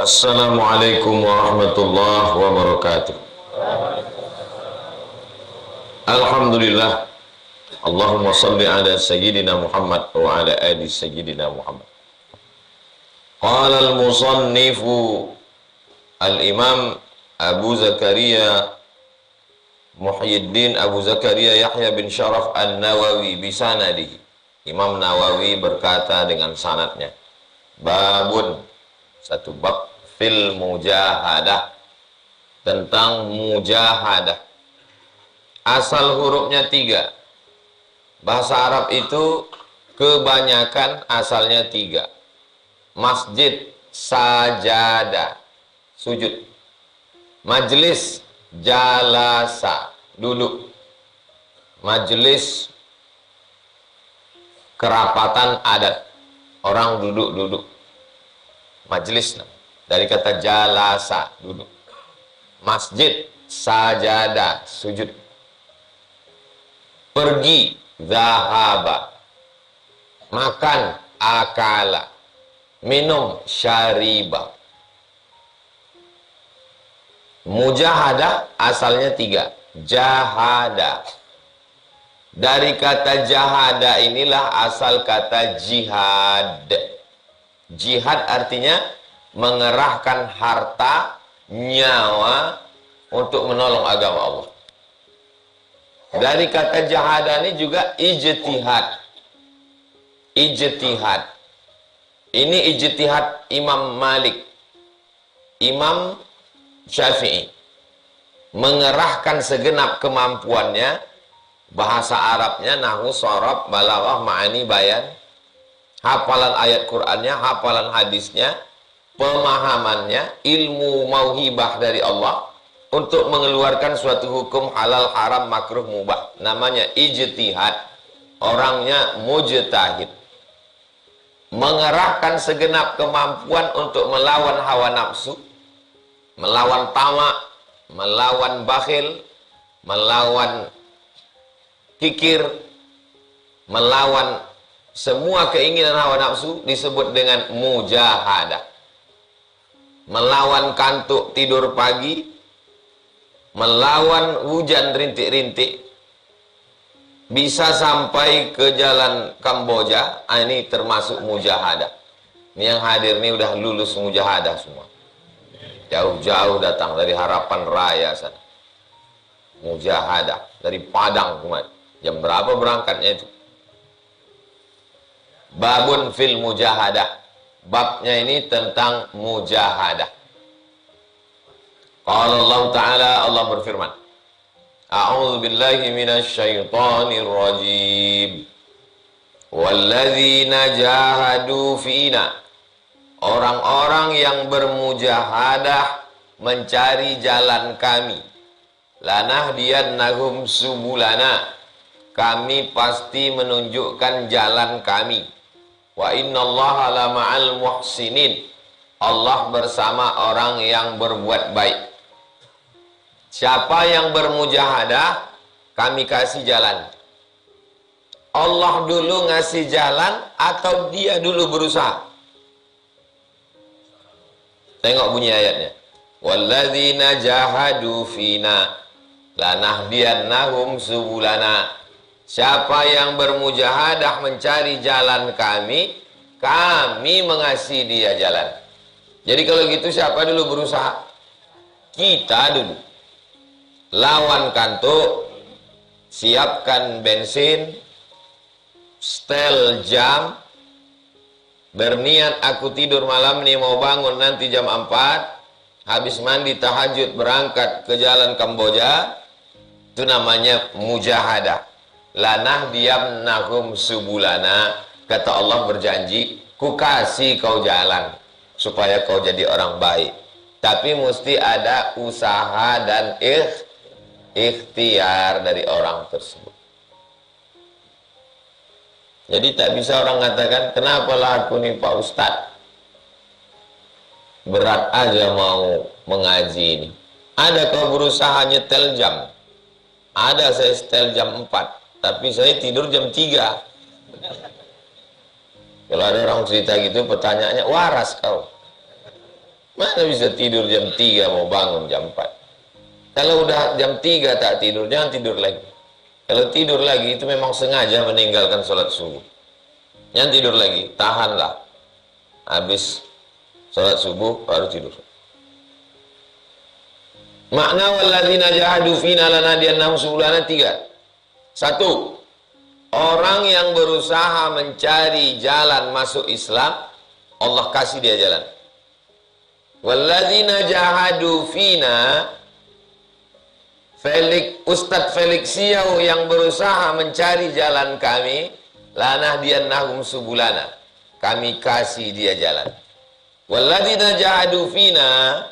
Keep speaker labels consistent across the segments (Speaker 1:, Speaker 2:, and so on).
Speaker 1: Assalamualaikum warahmatullahi wabarakatuh. Alhamdulillah. Allahumma salli ala sayyidina Muhammad wa ala ali sayyidina Muhammad. Qala al-musannifu al-imam Abu Zakaria Muhyiddin Abu Zakaria Yahya bin Sharaf An-Nawawi bisanadihi. Imam Nawawi berkata dengan sanadnya, babun, satu bab, fil mujahadah, tentang mujahadah. Asal hurufnya 3. Bahasa Arab itu kebanyakan asalnya 3. Masjid, sajada, sujud. Majlis, jalasa, duduk. Majlis, kerapatan adat, orang duduk-duduk. Majlis, dari kata jalasa, duduk. Masjid, sajada, sujud. Pergi, zahaba. Makan, akala. Minum, syariba. Mujahadah asalnya 3. Jahada. Dari kata jahada inilah asal kata jihad. Jihad artinya mengerahkan harta, nyawa untuk menolong agama Allah. Dari kata jahada ini juga ijtihad. Ijtihad. Ini ijtihad Imam Malik, Imam Syafi'i. Mengerahkan segenap kemampuannya, bahasa Arabnya, nahwu, shorab, balaghah, ma'ani, bayan, hafalan ayat Qur'annya, hafalan hadisnya, pemahamannya, ilmu mauhibah dari Allah, untuk mengeluarkan suatu hukum halal, haram, makruh, mubah. Namanya ijtihad. Orangnya mujtahid. Mengerahkan segenap kemampuan untuk melawan hawa nafsu, melawan tamak, melawan bakhil, melawan kikir, melawan semua keinginan hawa nafsu, disebut dengan mujahadah. Melawan kantuk tidur pagi, melawan hujan rintik-rintik, bisa sampai ke jalan Kamboja. Ini termasuk mujahadah. Ini yang hadir ini udah lulus mujahadah semua. Jauh-jauh datang dari Harapan Raya sana. Mujahadah dari Padang kemarin. Jam berapa berangkatnya itu? Babun fil mujahadah. Babnya ini tentang mujahadah. Qala Allah Ta'ala, Allah berfirman, A'udzu billahi minasy syaithanir rajim. Walladzina jahadu fina. Orang-orang yang bermujahadah mencari jalan kami. Lanahdiyannahum subulana. Kami pasti menunjukkan jalan kami. Wa innallaha lama'al muhsinin. Allah bersama orang yang berbuat baik. Siapa yang bermujahadah, kami kasih jalan. Allah dulu ngasih jalan atau dia dulu berusaha? Tengok bunyi ayatnya. Walladzina jahadu fina lanahdiyannahum subulana. Siapa yang bermujahadah mencari jalan kami, kami mengasihi dia jalan. Jadi kalau gitu siapa dulu berusaha? Kita dulu. Lawan kantuk, siapkan bensin, setel jam, berniat aku tidur malam ini mau bangun nanti jam 4, habis mandi tahajud berangkat ke jalan Kamboja. Itu namanya mujahadah. Lanahdiyannahum subulana. Kata Allah berjanji, ku kasih kau jalan supaya kau jadi orang baik. Tapi mesti ada usaha dan ikhtiar dari orang tersebut. Jadi tak bisa orang katakan, kenapalah aku nih Pak Ustadz, berat aja mau mengaji ini. Ada kau berusaha nyetel jam. Ada saya setel jam 4, tapi saya tidur jam 3. Kalau ada orang cerita gitu, pertanyaannya, waras kau? Mana bisa tidur jam 3 mau bangun jam 4? Kalau udah jam 3 tak tidur, jangan tidur lagi. Kalau tidur lagi itu memang sengaja meninggalkan sholat subuh. Jangan tidur lagi, tahanlah. Habis sholat subuh baru tidur. Makna walladzina jahadu fina lanadiyannahum subulana 3. 1. Orang yang berusaha mencari jalan masuk Islam, Allah kasih dia jalan. Walladzina jahadu fina, Ustadz Felix Siau yang berusaha mencari jalan kami, lanahdiyannahum subulana, kami kasih dia jalan. Walladzina jahadu fina,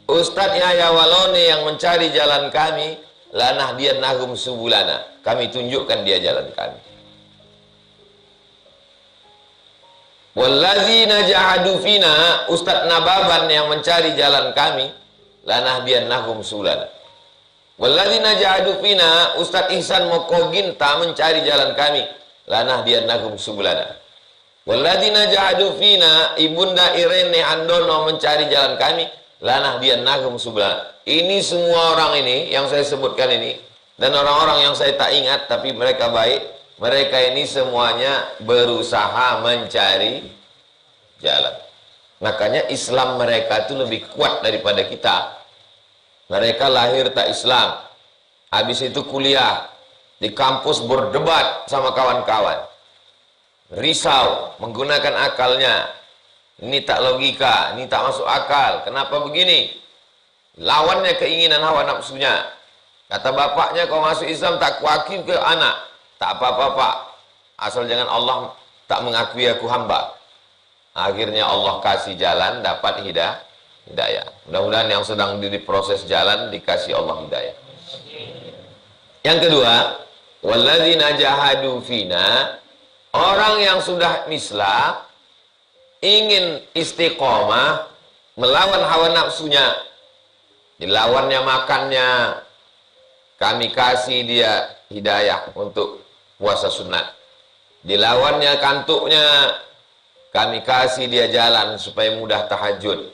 Speaker 1: Ustadz Yahya Walone yang mencari jalan kami, lanahdiyannahum subulana, kami tunjukkan dia jalan kami. Walladzina jahadu fina, Ustadz Nababan yang mencari jalan kami, lanahdiyannahum subulana. Walladzina jahadu fina, Ustadz Ihsan Mokoginta mencari jalan kami, lanahdiyannahum subulana. Walladzina jahadu fina, Ibunda Irene Andono mencari jalan kami, lanahdiyannahum subulana. Ini semua orang ini yang saya sebutkan ini, dan orang-orang yang saya tak ingat tapi mereka baik, mereka ini semuanya berusaha mencari jalan. Makanya Islam mereka itu lebih kuat daripada kita. Mereka lahir tak Islam, habis itu kuliah di kampus, berdebat sama kawan-kawan, risau, menggunakan akalnya. Ini tak logika, ini tak masuk akal. Kenapa begini? Lawannya keinginan hawa nafsunya. Kata bapaknya, kau masuk Islam tak kuakui ke anak. Tak apa-apa pak, asal jangan Allah tak mengakui aku hamba. Akhirnya Allah kasih jalan, dapat hidayah. Mudah-mudahan yang sedang diproses jalan dikasih Allah hidayah. Yang kedua, walladzina jahadu fina, orang yang sudah Islam ingin istiqomah melawan hawa nafsunya, dilawannya makannya, kami kasih dia hidayah untuk puasa sunat. Dilawannya kantuknya, kami kasih dia jalan supaya mudah tahajud.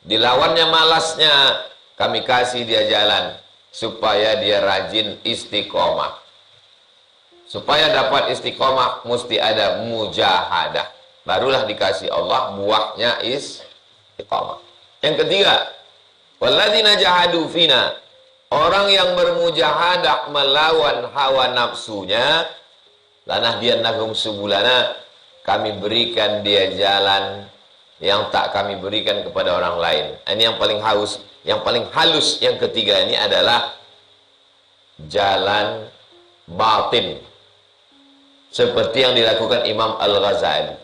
Speaker 1: Dilawannya malasnya, kami kasih dia jalan supaya dia rajin istiqomah. Supaya dapat istiqomah mesti ada mujahadah. Barulah dikasih Allah buahnya istiqomah. Yang ketiga, walladzina jahadu fina, orang yang bermujahadah melawan hawa nafsunya, lanahdiyannahum subulana, kami berikan dia jalan yang tak kami berikan kepada orang lain. Ini yang paling halus. Yang ketiga ini adalah jalan batin, seperti yang dilakukan Imam Al-Ghazali.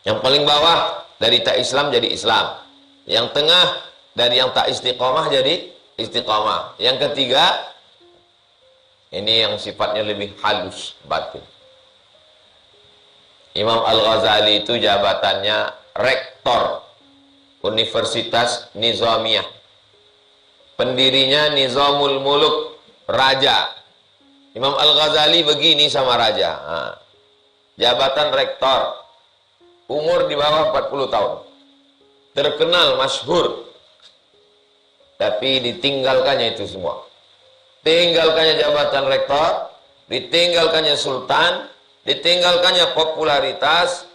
Speaker 1: Yang paling bawah dari tak Islam jadi Islam. Yang tengah dari yang tak istiqomah jadi istiqomah. Yang ketiga ini yang sifatnya lebih halus batin. Imam Al-Ghazali itu jabatannya rektor Universitas Nizamiyah. Pendirinya Nizamul Muluk, raja. Imam Al-Ghazali begini sama raja. Jabatan rektor, umur di bawah 40 tahun. Terkenal, masyhur. Tapi ditinggalkannya itu semua. Tinggalkannya jabatan rektor, ditinggalkannya sultan, ditinggalkannya popularitas,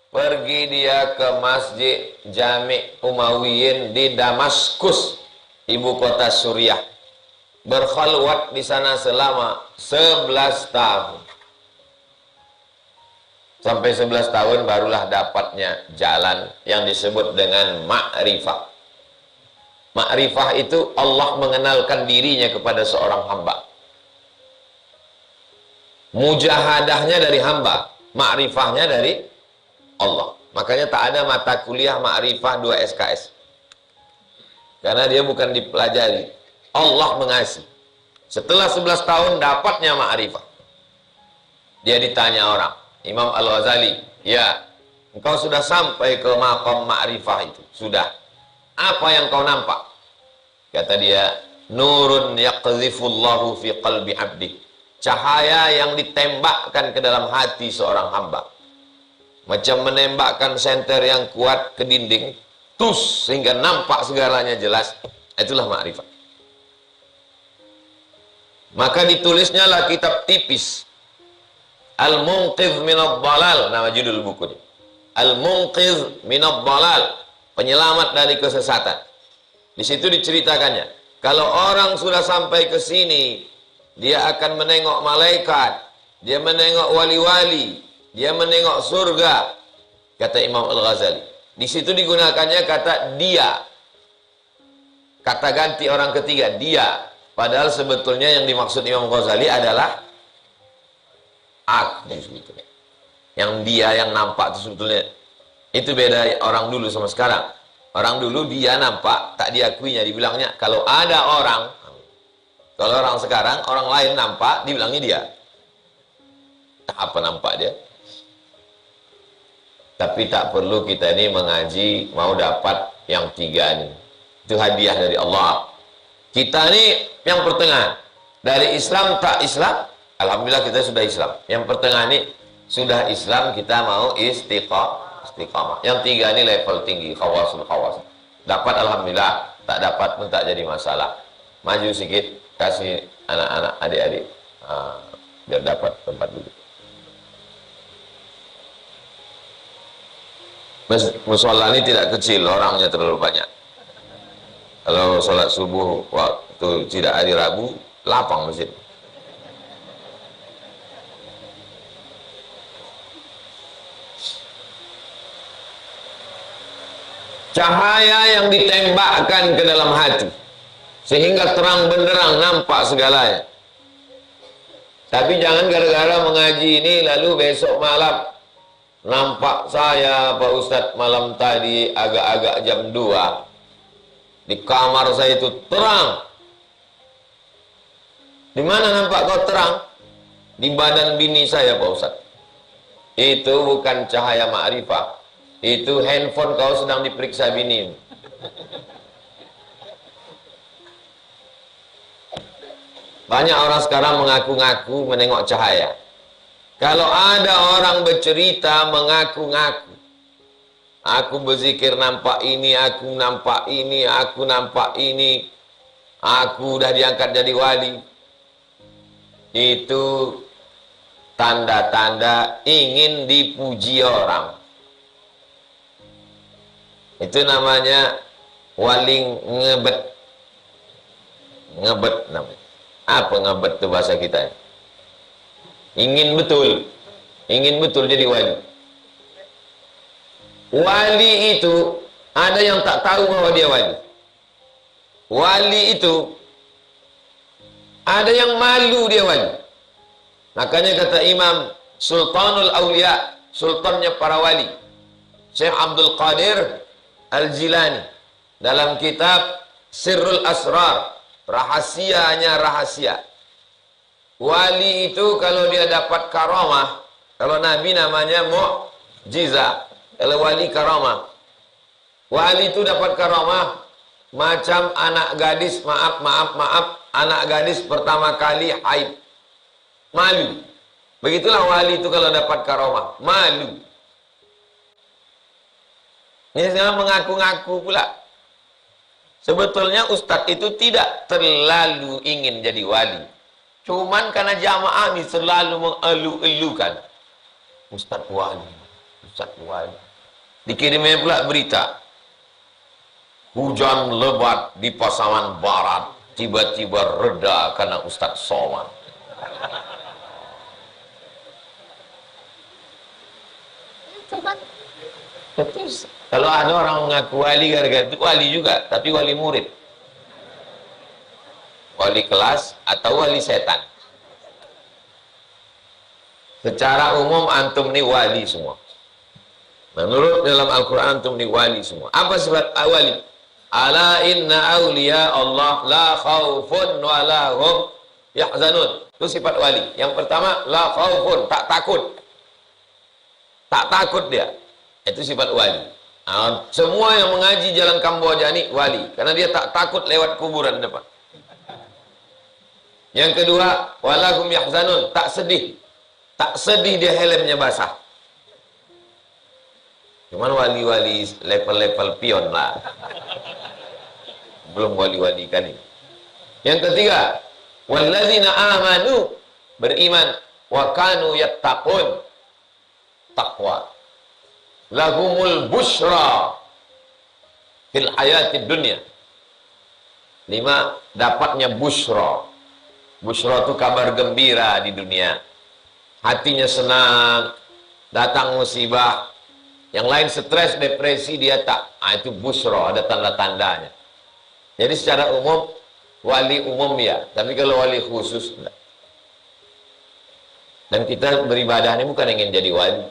Speaker 1: pergi dia ke Masjid Jami' Umayyin di Damaskus, ibu kota Suriah. Berkhalwat di sana selama 11 tahun. Sampai 11 tahun barulah dapatnya jalan yang disebut dengan ma'rifah. Ma'rifah itu Allah mengenalkan dirinya kepada seorang hamba. Mujahadahnya dari hamba, ma'rifahnya dari Allah. Makanya tak ada mata kuliah ma'rifah 2 SKS. Karena dia bukan dipelajari. Allah mengasih. Setelah 11 tahun dapatnya ma'rifah. Dia ditanya orang, Imam Al-Ghazali, ya, engkau sudah sampai ke maqam ma'rifah itu? Sudah. Apa yang kau nampak? Kata dia, nurun yaqdhifullahu fi qalbi abdi. Cahaya yang ditembakkan ke dalam hati seorang hamba. Macam menembakkan senter yang kuat ke dinding, tus sehingga nampak segalanya jelas, itulah ma'rifat. Maka ditulisnya lah kitab tipis Al-Munqidh Minad Dhalal, nama judul bukunya. Al-Munqidh Minad Dhalal, penyelamat dari kesesatan. Di situ diceritakannya, kalau orang sudah sampai ke sini, dia akan menengok malaikat, dia menengok wali-wali, dia menengok surga, kata Imam Al-Ghazali. Di situ digunakannya kata dia, kata ganti orang ketiga, dia. Padahal sebetulnya yang dimaksud Imam Ghazali adalah aku sebetulnya. Yang dia yang nampak itu sebetulnya. Itu beda orang dulu sama sekarang. Orang dulu dia nampak, tak diakuinya, dibilangnya. Kalau ada orang, kalau orang sekarang, orang lain nampak, dibilangnya dia. Tak apa nampak dia. Tapi tak perlu kita ini mengaji, mau dapat yang tiga ini. Itu hadiah dari Allah. Kita ini yang pertengahan. Dari Islam tak Islam, alhamdulillah kita sudah Islam. Yang pertengahan ini sudah Islam, kita mau istiqamah. Yang tiga ini level tinggi, khawasul khawas. Dapat alhamdulillah, tak dapat pun tak jadi masalah. Maju sedikit, kasih anak-anak, adik-adik, biar dapat tempat duduk. Musola ini tidak kecil, orangnya terlalu banyak. Kalau sholat subuh waktu tidak hari Rabu, lapang masjid. Cahaya yang ditembakkan ke dalam hati, sehingga terang benderang nampak segalanya. Tapi jangan gara-gara mengaji ini lalu besok malam nampak saya Pak Ustadz malam tadi agak-agak jam 2 di kamar saya itu terang. Di mana nampak kau terang? Di badan bini saya Pak Ustadz. Itu bukan cahaya ma'rifah. Itu handphone kau sedang diperiksa bini. Banyak orang sekarang mengaku-ngaku menengok cahaya. Kalau ada orang bercerita mengaku-ngaku, aku berzikir nampak ini, aku nampak ini, aku nampak ini, aku udah diangkat jadi wali. Itu tanda-tanda ingin dipuji orang. Itu namanya wali ngebet. Ngebet namanya. Apa ngebet itu bahasa kita? Ingin betul jadi wali. Wali itu ada yang tak tahu bahwa dia wali. Wali itu ada yang malu dia wali. Makanya kata Imam Sultanul Aulia, sultannya para wali, Syekh Abdul Qadir Al-Jilani, dalam kitab Sirrul Asrar, rahasianya rahasia. Wali itu kalau dia dapat karamah, kalau Nabi namanya mu'jizah, kalau wali karamah. Wali itu dapat karamah macam anak gadis, maaf, anak gadis pertama kali haid, malu. Begitulah wali itu kalau dapat karamah, malu. Ini sekarang mengaku-ngaku pula. Sebetulnya ustadz itu tidak terlalu ingin jadi wali. Cuman karena jamaah ini selalu mengeluh-elukan. Ustadz wali, Ustadz wali. Dikirimnya pula berita. Hujan lebat di Pasaman Barat tiba-tiba reda karena Ustadz Somad. Kalau ada orang mengaku wali gara-gara itu wali juga, tapi wali murid, wali kelas atau wali setan. Secara umum antum ini wali semua. Menurut dalam Al-Quran antum ini wali semua. Apa sifat wali? Ala inna awliya Allah la khawfun wa la hum yahzanun. Itu sifat wali. Yang pertama, la khawfun, tak takut. Tak takut dia. Itu sifat wali. Nah, semua yang mengaji jalan Kamboja ini wali, karena dia tak takut lewat kuburan depan. Yang kedua, walahum yahzanun, tak sedih. Tak sedih dia helmnya basah. Cuman wali-wali level-level pion lah. Belum wali-wali kan ini. Yang ketiga, walladzina amanu, beriman, wa kanu yattaqun, takwa. Lahumul busyra fil hayatid dunya. 5, dapatnya busyra. Busyra itu kabar gembira di dunia. Hatinya senang, datang musibah. Yang lain stres, depresi, dia tak. Itu busyra, ada tanda-tandanya. Jadi secara umum, wali umum ya. Tapi kalau wali khusus, enggak. Dan kita beribadah ini bukan ingin jadi wali.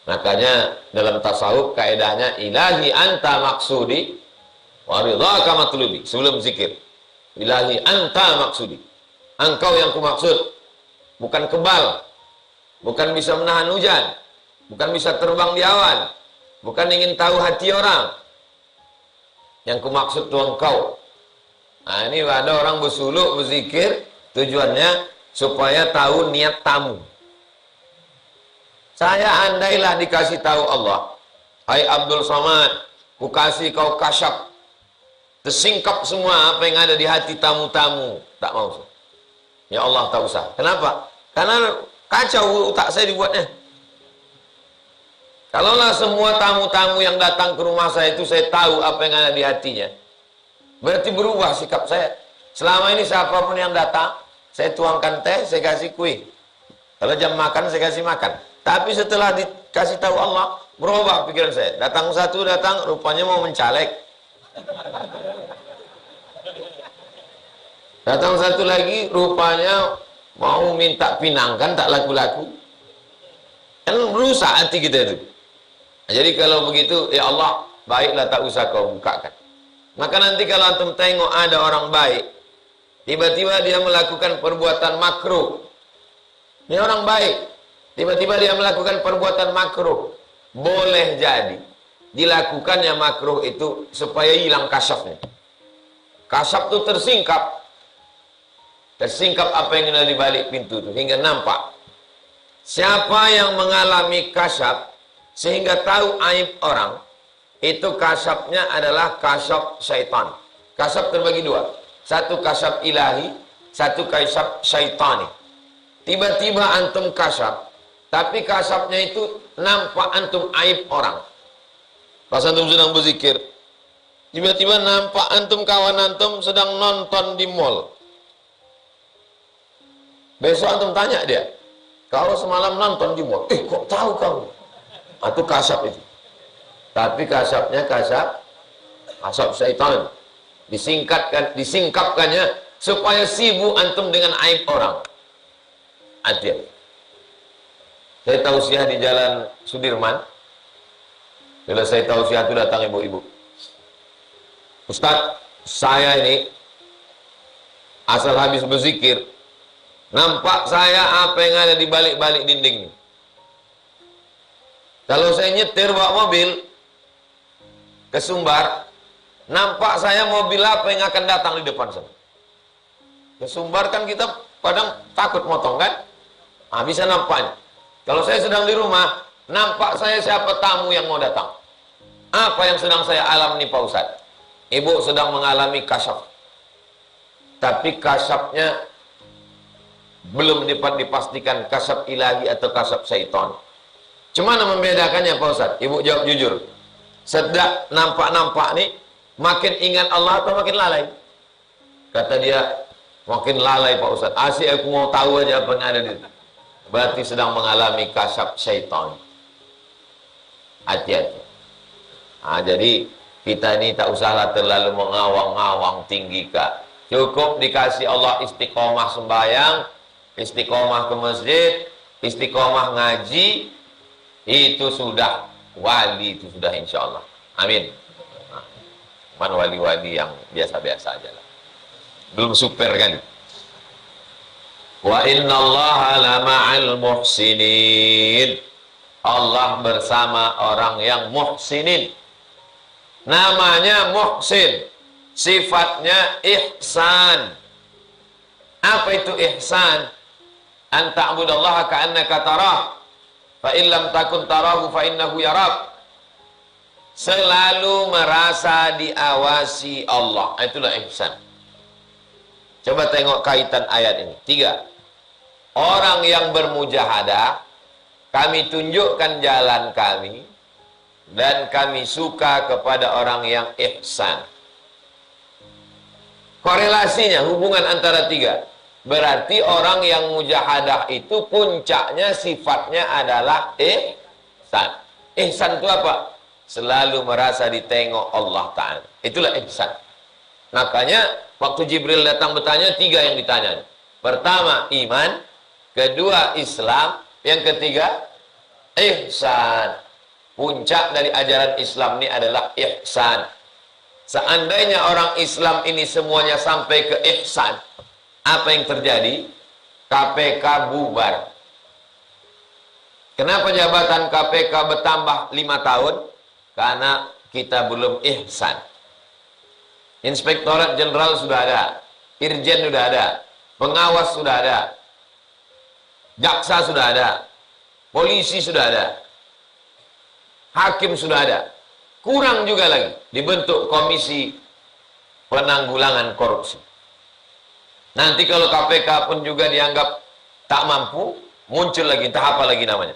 Speaker 1: Makanya dalam tasawuf, kaedahnya, ilahi anta maksudi, wa ridhaka matlubi. Sebelum zikir. Ilahi anta maksudi. Engkau yang kumaksud. Bukan kebal. Bukan bisa menahan hujan. Bukan bisa terbang di awan. Bukan ingin tahu hati orang. Yang kumaksud tuh engkau. Nah ini ada orang bersuluk, berzikir. Tujuannya supaya tahu niat tamu. Saya andailah dikasih tahu Allah. Hai Abdul Somad, ku kasih kau kasyaf. Tersingkap semua apa yang ada di hati tamu-tamu. Tak mau. Ya Allah tak usah. Kenapa? Karena kacau otak saya dibuatnya. Kalaulah semua tamu-tamu yang datang ke rumah saya itu saya tahu apa yang ada di hatinya, berarti berubah sikap saya. Selama ini siapapun yang datang, saya tuangkan teh, saya kasih kue. Kalau jam makan, saya kasih makan. Tapi setelah dikasih tahu Allah, berubah pikiran saya. Datang satu, rupanya mau mencalek. Datang satu lagi, rupanya mau minta pinang, kan tak laku-laku. Kan rusak hati kita itu. Jadi kalau begitu, ya Allah, baiklah tak usah kau bukakan. Maka nanti kalau antum tengok ada orang baik, tiba-tiba dia melakukan perbuatan makruh. Ini orang baik, tiba-tiba dia melakukan perbuatan makruh. Boleh jadi dilakukannya makruh itu supaya hilang kasyafnya. Kasyaf itu tersingkap. Tersingkap apa yang ada di balik pintu itu hingga nampak. Siapa yang mengalami kasyaf sehingga tahu aib orang, itu kasyafnya adalah kasyaf syaitan. Kasyaf terbagi dua. Satu kasyaf ilahi, satu kasyaf syaitani. Tiba-tiba antum kasyaf, tapi kasyafnya itu nampak antum aib orang. Pas antum sedang berzikir, tiba-tiba nampak antum kawan antum sedang nonton di mall. Besok antum tanya dia, kalau semalam nonton di mall, kok tahu kamu? Itu kasyaf itu. Tapi kasyafnya kasyaf syaitan. Disingkapkannya supaya sibuk antum dengan aib orang. Hati-hati. Saya tausiah di Jalan Sudirman. Bila saya tausiah itu datang ibu-ibu. Ustaz, saya ini asal habis berzikir, nampak saya apa yang ada di balik-balik dinding ini. Kalau saya nyetir bawa mobil ke Sumbar, nampak saya mobil apa yang akan datang di depan sana. Ke Sumbar kan kita kadang takut motong kan? Bisa nampaknya. Kalau saya sedang di rumah, nampak saya siapa tamu yang mau datang. Apa yang sedang saya alami Pak Ustadz? Ibu sedang mengalami kasyaf. Tapi kasyafnya belum dapat dipastikan kasyaf ilahi atau kasyaf syaitan. Cuma membedakannya Pak Ustadz? Ibu jawab jujur. Sedang nampak-nampak nih, makin ingat Allah atau makin lalai? Kata dia, makin lalai Pak Ustadz. Asyik aku mau tahu aja apa yang ada di situ. Berarti sedang mengalami kasyaf syaitan. Hati-hati. Jadi kita ini tak usahlah terlalu mengawang-awang tinggi Kak. Cukup dikasih Allah istiqomah sembahyang, istiqomah ke masjid, istiqomah ngaji, itu sudah wali, itu sudah insya Allah. Amin. Wali-wali yang biasa-biasa aja lah. Belum super kan? Wa inna allaha la ma'al muhsinin. Allah bersama orang yang muhsinin. Namanya muhsin. Sifatnya ihsan. Apa itu ihsan? An ta'budallaha ka'annaka tarah. Fa in lam takun tarahu fa innahu yarak. selalu merasa diawasi Allah. Itulah ihsan. Coba tengok kaitan ayat ini. 3. Orang yang bermujahadah, kami tunjukkan jalan kami, dan kami suka kepada orang yang ihsan. Korelasinya, hubungan antara 3. Berarti orang yang mujahadah itu puncaknya sifatnya adalah ihsan. Ihsan itu apa? Selalu merasa ditengok Allah Ta'ala. Itulah ihsan. Makanya waktu Jibril datang bertanya, 3 yang ditanya. Pertama iman, kedua Islam, yang ketiga ihsan. Puncak dari ajaran Islam ini adalah ihsan. Seandainya orang Islam ini semuanya sampai ke ihsan, apa yang terjadi? KPK bubar. Kenapa jabatan KPK bertambah 5 tahun? Karena kita belum ihsan. Inspektorat Jenderal sudah ada, Irjen sudah ada, pengawas sudah ada, jaksa sudah ada, polisi sudah ada, hakim sudah ada. Kurang juga lagi dibentuk komisi penanggulangan korupsi. Nanti kalau KPK pun juga dianggap tak mampu, muncul lagi, entah apa lagi namanya.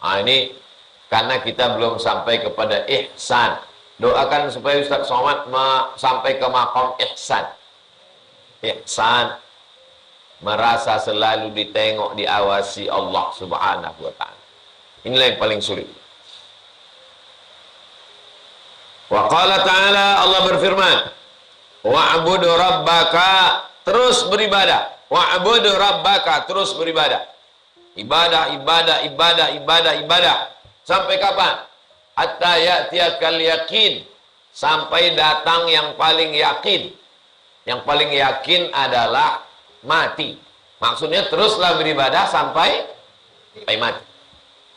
Speaker 1: Nah, ini karena kita belum sampai kepada ihsan. Doakan supaya Ustaz Somad sampai ke maqam ihsan. Ihsan, merasa selalu ditengok, diawasi Allah Subhanahu wa ta'ala. Inilah yang paling sulit. Wa qala ta'ala, Allah berfirman, wa'budu rabbaka, terus beribadah. Wa'budu rabbaka, terus beribadah. Ibadah, ibadah, ibadah, ibadah, ibadah. Sampai kapan? Hatta ya'tiyakal yakin, sampai datang yang paling yakin. Yang paling yakin adalah mati. Maksudnya teruslah beribadah sampai mati.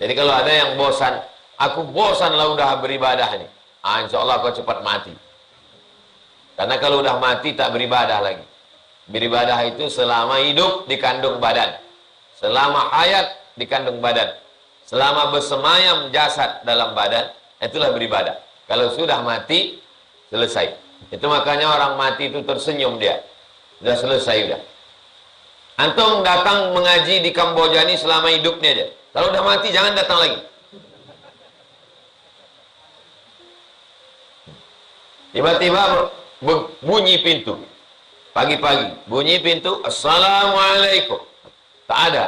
Speaker 1: Jadi kalau ada yang bosan, aku bosan lah udah beribadah ini, insya Allah kau cepat mati. Karena kalau udah mati tak beribadah lagi. Beribadah itu selama hidup di kandung badan, selama hayat di kandung badan, selama bersemayam jasad dalam badan, itulah beribadah. Kalau sudah mati, selesai. Itu makanya orang mati itu tersenyum dia. Sudah selesai udah. Antum datang mengaji di Kamboja ini selama hidupnya aja. Kalau udah mati jangan datang lagi. Tiba-tiba bunyi pintu. Pagi-pagi bunyi pintu, assalamualaikum. Tak ada.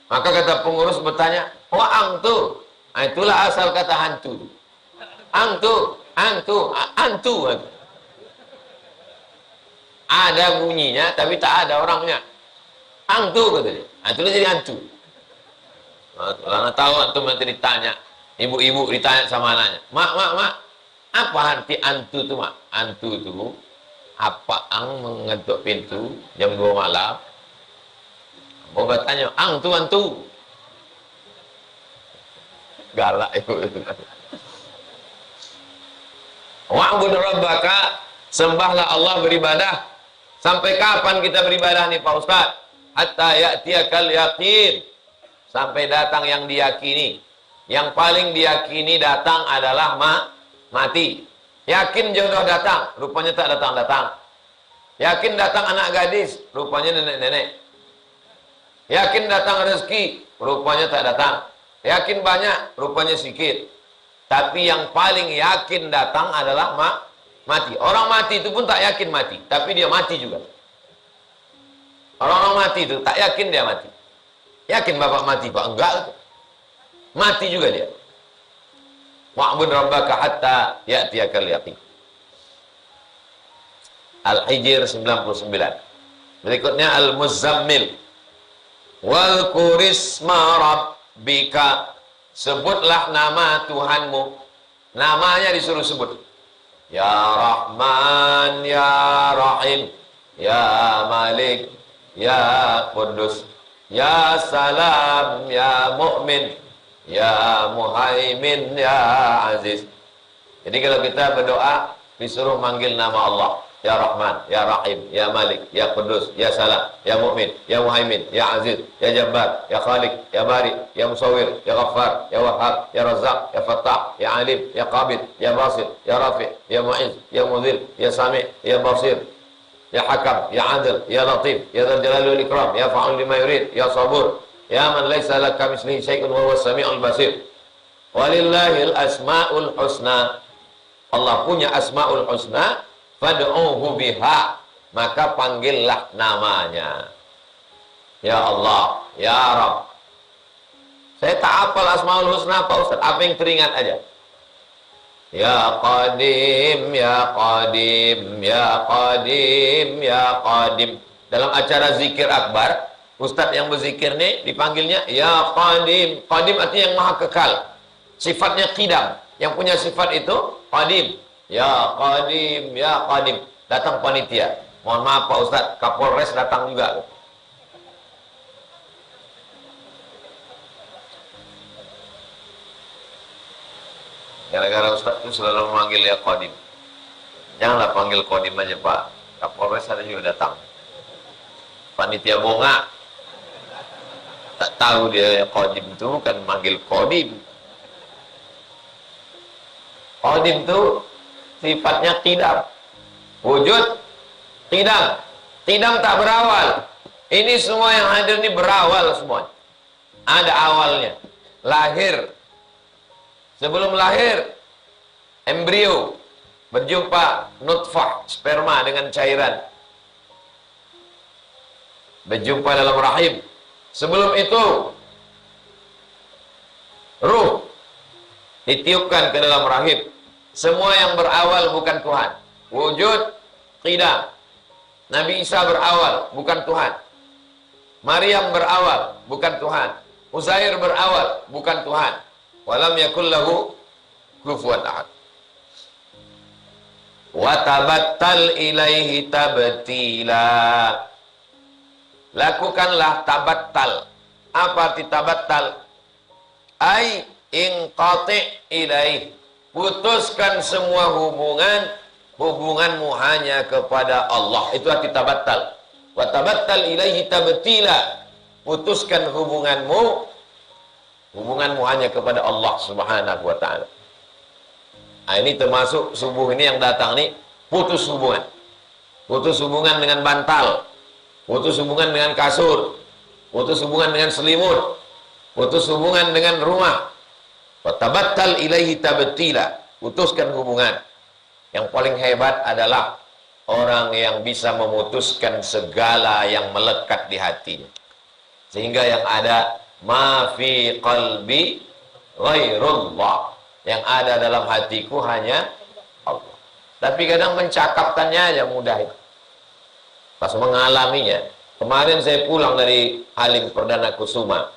Speaker 1: Maka kata pengurus bertanya, oh angtu. Nah, itulah asal kata hantu. Angtu, angtu, antu. Ada bunyinya tapi tak ada orangnya. Angtu katanya. Nah, itulah jadi hantu. Nah, tahu antum nanti ditanya, ibu-ibu ditanya sama anaknya, mak, apa arti antu itu mak? Antu itu apa ang mengetuk pintu jam 2 malam? Mau bertanya, antu. Galak itu. Wa'budu rabbaka, sembahlah Allah, beribadah. Sampai kapan kita beribadah nih Pak Ustaz? Hatta ya'tiyakal yaqin, sampai datang yang diyakini. Yang paling diyakini datang adalah mati. Yakin jodoh datang, rupanya tak datang-datang. Yakin datang anak gadis, rupanya nenek-nenek. Yakin datang rezeki, rupanya tak datang. Yakin banyak, rupanya sedikit. Tapi yang paling yakin datang adalah mati. Orang mati itu pun tak yakin mati, tapi dia mati juga. Orang-orang mati itu tak yakin dia mati. Yakin bapak mati pak? Enggak. Mati juga dia. Wa'bud rabbaka hatta ya'tiyakal yaqin. Al-Hijr 99. Berikutnya Al-Muzammil. Wal kurisma rabbika, sebutlah nama Tuhanmu. Namanya disuruh sebut. Ya Rahman, Ya Rahim, Ya Malik, Ya Qudus, Ya Salam, Ya Mu'min, Ya Muhaimin, Ya Aziz. Jadi kalau kita berdoa disuruh manggil nama Allah. Ya Rahman, Ya Rahim, Ya Malik, Ya Qudus, Ya Salam, Ya Mu'min, Ya Muhaimin, Ya Aziz, Ya Jabbar, Ya Khalik, Ya Bari, Ya Musawwir, Ya Ghaffar, Ya Wahhab, Ya Razzaq, Ya Fattah, Ya Alim, Ya Qabid, Ya Basit, Ya Rafi, Ya Mu'iz, Ya Mudhil, Ya Sami, Ya Basir, Ya Hakam, Ya Adil, Ya Latif, Ya Dzal Jalali wal Ikram, Ya Fa'ul lima yurid, Ya Sabur, Ya Man laisa laka kamitslihi syai'un wa huwas samiul basir. Walillahil asmaul husna. Allah punya asmaul husna, fad'uhu biha, maka panggillah namanya. Ya Allah, Ya Rabb. Saya tak hafal asmaul husna Pak Ustaz, apa yang teringat aja. Ya Qadim, Ya Qadim, Ya Qadim, Ya Qadim. Dalam acara zikir akbar, Ustadz yang berzikir nih dipanggilnya Ya Qadim. Qadim artinya yang maha kekal. Sifatnya qidam. Yang punya sifat itu Qadim. Ya Qadim, Ya Qadim. Datang panitia. Mohon maaf Pak Ustadz, Kapolres datang juga. Gara-gara Ustadz itu selalu memanggil Ya Qadim. Janganlah panggil Qadim aja Pak. Kapolres ada juga datang. Panitia bonga. Tak tahu dia Qadim itu kan manggil Qadim. Qadim itu sifatnya qidam. Wujud qidam. Qidam tak berawal. Ini semua yang hadir ini berawal semua. Ada awalnya. Lahir. Sebelum lahir, embrio berjumpa nutfah, sperma dengan cairan. Berjumpa dalam rahim. Sebelum itu, ruh ditiupkan ke dalam rahim. Semua yang berawal bukan Tuhan. Wujud, qidam. Nabi Isa berawal, bukan Tuhan. Maryam berawal, bukan Tuhan. Uzair berawal, bukan Tuhan. Walam yakul lahu kufuwan ahad. Wa tabattal ilaihi tabtila. Lakukanlah tabattal. Apa arti tabattal? Ai inqati ilaihi. Putuskan semua hubunganmu hanya kepada Allah. Itu arti tabattal. Wa tabattal ilaihi tabtila. Putuskan hubunganmu hanya kepada Allah Subhanahu wa ta'ala. Nah, ini termasuk subuh ini yang datang nih, putus hubungan. Putus hubungan dengan bantal, putus hubungan dengan kasur, putus hubungan dengan selimut, putus hubungan dengan rumah. Watabattal ilaihi tabtila. Putuskan hubungan. Yang paling hebat adalah orang yang bisa memutuskan segala yang melekat di hatinya. Sehingga yang ada ma fi qalbi ghairullah, yang ada dalam hatiku hanya Allah. Tapi kadang mencakapkannya aja mudah itu. Pas mengalaminya. Kemarin saya pulang dari Halim Perdana Kusuma.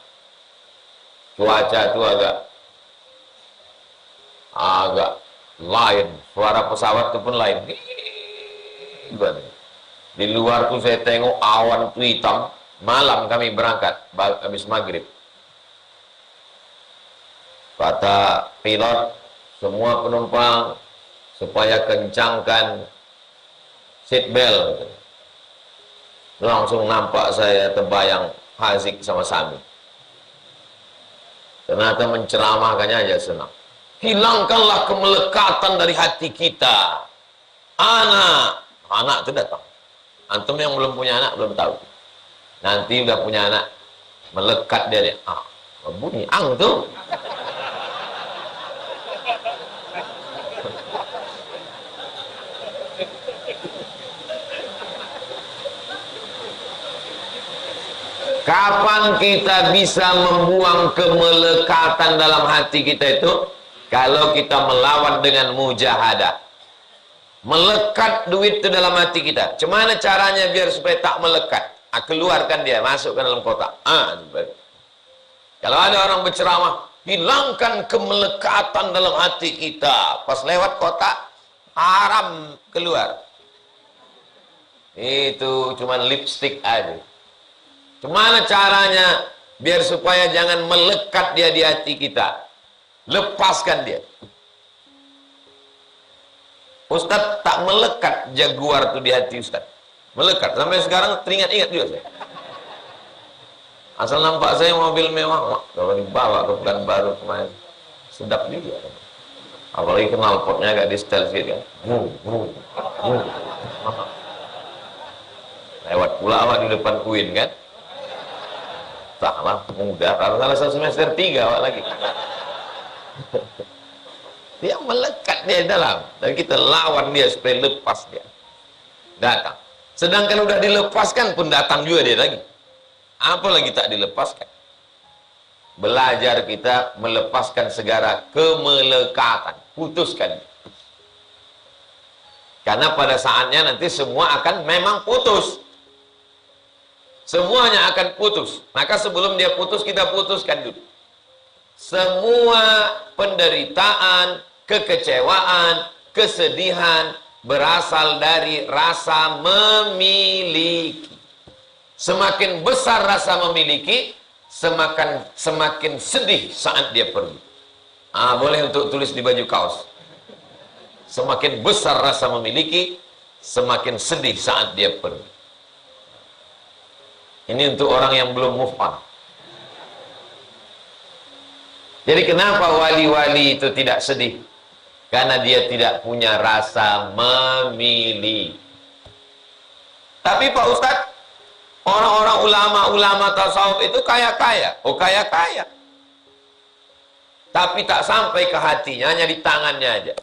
Speaker 1: Cuaca itu agak lain. Suara pesawat itu pun lain. Di luar tuh saya tengok awan itu hitam. Malam kami berangkat habis maghrib. Kata pilot, semua penumpang supaya kencangkan seat belt. Langsung nampak saya terbayang Hazik sama Sami. Ternyata menceramahkannya aja senang. Hilangkanlah kemelekatan dari hati kita. Anak itu datang. Antum yang belum punya anak belum tahu. Nanti udah punya anak, melekat dia. Bunyi ang tuh. Kapan kita bisa membuang kemelekatan dalam hati kita itu? Kalau kita melawan dengan mujahadah. Melekat duit itu dalam hati kita. Gimana caranya biar supaya tak melekat? Keluarkan dia, masuk ke dalam kotak. Kalau ada orang berceramah, hilangkan kemelekatan dalam hati kita. Pas lewat kotak, haram keluar. Itu cuman lipstick aja. Gimana caranya biar supaya jangan melekat dia di hati kita? Lepaskan dia. Ustadz tak melekat Jaguar tuh di hati Ustadz. Melekat sampai sekarang teringat-ingat juga saya. Asal nampak saya mobil mewah, kalau dibawa ke Pekanbaru kemarin, sedap juga. Apalagi knalpotnya agak di setel sedikit kan. Lewat pula awak di depan UIN kan. Salah, mudah. Kalau salah semester 3 awak lagi. Dia melekat dia dalam. Dan kita lawan dia supaya lepas dia. Datang. Sedangkan udah dilepaskan pun datang juga dia lagi. Apalagi tak dilepaskan. Belajar kita melepaskan segala kemelekatan. Putuskan. Karena pada saatnya nanti semua akan memang putus. Semuanya akan putus. Maka sebelum dia putus, kita putuskan dulu. Semua penderitaan, kekecewaan, kesedihan berasal dari rasa memiliki. Semakin besar rasa memiliki, semakin sedih saat dia pergi. Boleh untuk tulis di baju kaos. Semakin besar rasa memiliki, semakin sedih saat dia pergi. Ini untuk orang yang belum move on. Jadi kenapa wali-wali itu tidak sedih? Karena dia tidak punya rasa memilih. Tapi Pak Ustadz, orang-orang ulama tasawuf itu kaya-kaya. Oh kaya-kaya. Tapi tak sampai ke hatinya, hanya di tangannya aja.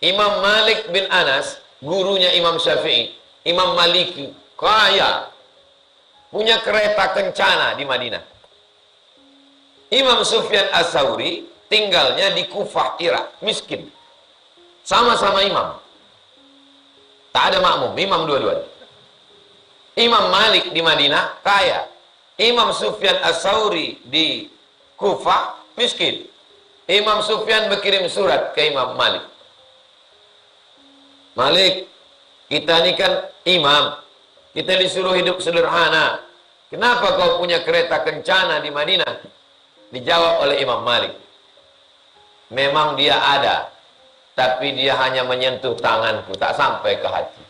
Speaker 1: Imam Malik bin Anas, gurunya Imam Syafi'i, Imam Maliki, kaya. Punya kereta kencana di Madinah. Imam Sufyan As-Sauri tinggalnya di Kufah, Irak, miskin. Sama-sama imam. Tak ada makmum, imam dua-duanya. Imam Malik di Madinah, kaya. Imam Sufyan As-Sauri di Kufah, miskin. Imam Sufyan berkirim surat ke Imam Malik. Malik, kita ini kan imam. Kita disuruh hidup sederhana. Kenapa kau punya kereta kencana di Madinah? Dijawab oleh Imam Malik. Memang dia ada, tapi dia hanya menyentuh tanganku, tak sampai ke hati.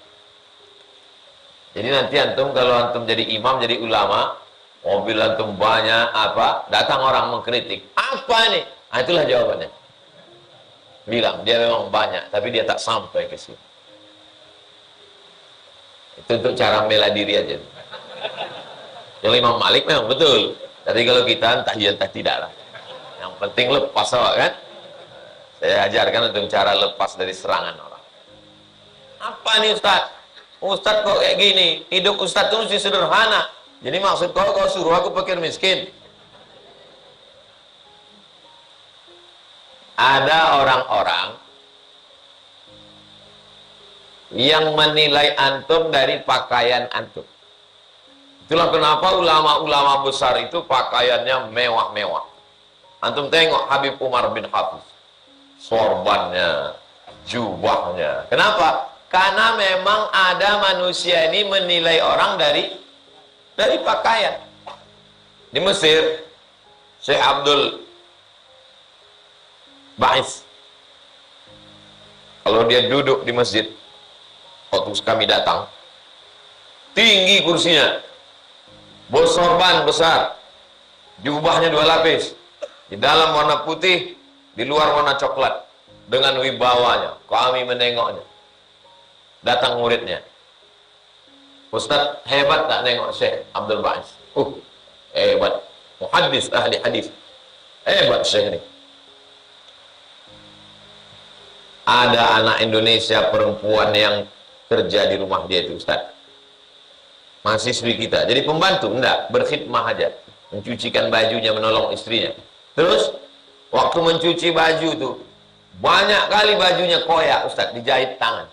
Speaker 1: Jadi nanti antum kalau antum jadi imam, jadi ulama, mobil antum banyak, datang orang mengkritik. Apa ini? Itulah jawabannya. Bilang, dia memang banyak, tapi dia tak sampai ke situ. Itu untuk cara membela diri aja. Kalau Imam Malik memang betul. Tapi kalau kita entah iya entah tidak lah. Yang penting lepas kan. Saya ajarkan untuk cara lepas dari serangan orang. Apa nih Ustaz? Ustaz kok kayak gini? Hidup Ustaz itu mesti sederhana. Jadi maksud kau suruh aku pikir miskin? Ada orang-orang yang menilai antum dari pakaian antum. Itulah kenapa ulama-ulama besar itu pakaiannya mewah-mewah. Antum tengok Habib Umar bin Hafiz. Sorbannya, jubahnya. Kenapa? Karena memang ada manusia ini menilai orang dari pakaian. Di Mesir, Syekh Abdul Ba'is. Kalau dia duduk di masjid, waktu kami datang, tinggi kursinya. Bos sorban besar, jubahnya 2 lapis, di dalam warna putih, di luar warna coklat, dengan wibawanya. Kami menengoknya. Datang muridnya, Ustaz hebat tak nengok Syekh Abdul Ba'is? Hebat, muhaddis, ahli hadis, hebat Syekh ini. Ada anak Indonesia perempuan yang kerja di rumah dia itu Ustaz, mahasiswi kita, jadi pembantu, enggak, berkhidmah aja, mencucikan bajunya, menolong istrinya. Terus waktu mencuci baju tuh banyak kali bajunya koyak Ustaz, dijahit tangan.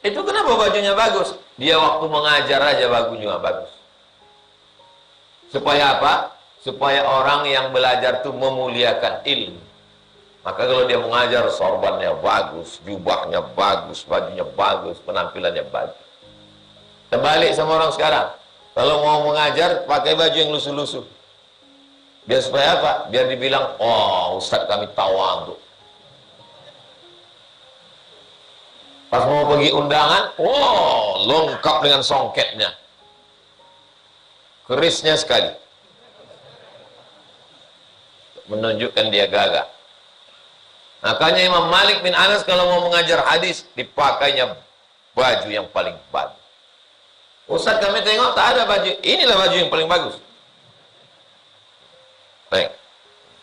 Speaker 1: Itu kenapa bajunya bagus? Dia waktu mengajar aja bajunya bagus. Supaya apa? Supaya orang yang belajar tuh memuliakan ilmu. Maka kalau dia mengajar, sorbannya bagus, jubahnya bagus, bajunya bagus, penampilannya bagus. Terbalik sama orang sekarang. Kalau mau mengajar, pakai baju yang lusuh-lusuh. Biar supaya apa? Biar dibilang, oh Ustaz kami tawadhu. Pas mau pergi undangan, wow, lengkap dengan songketnya. Kerisnya sekali. Menunjukkan dia gagah. Makanya Imam Malik bin Anas kalau mau mengajar hadis, dipakainya baju yang paling bagus. Ustaz, kami tengok tak ada baju. Inilah baju yang paling bagus. Baik.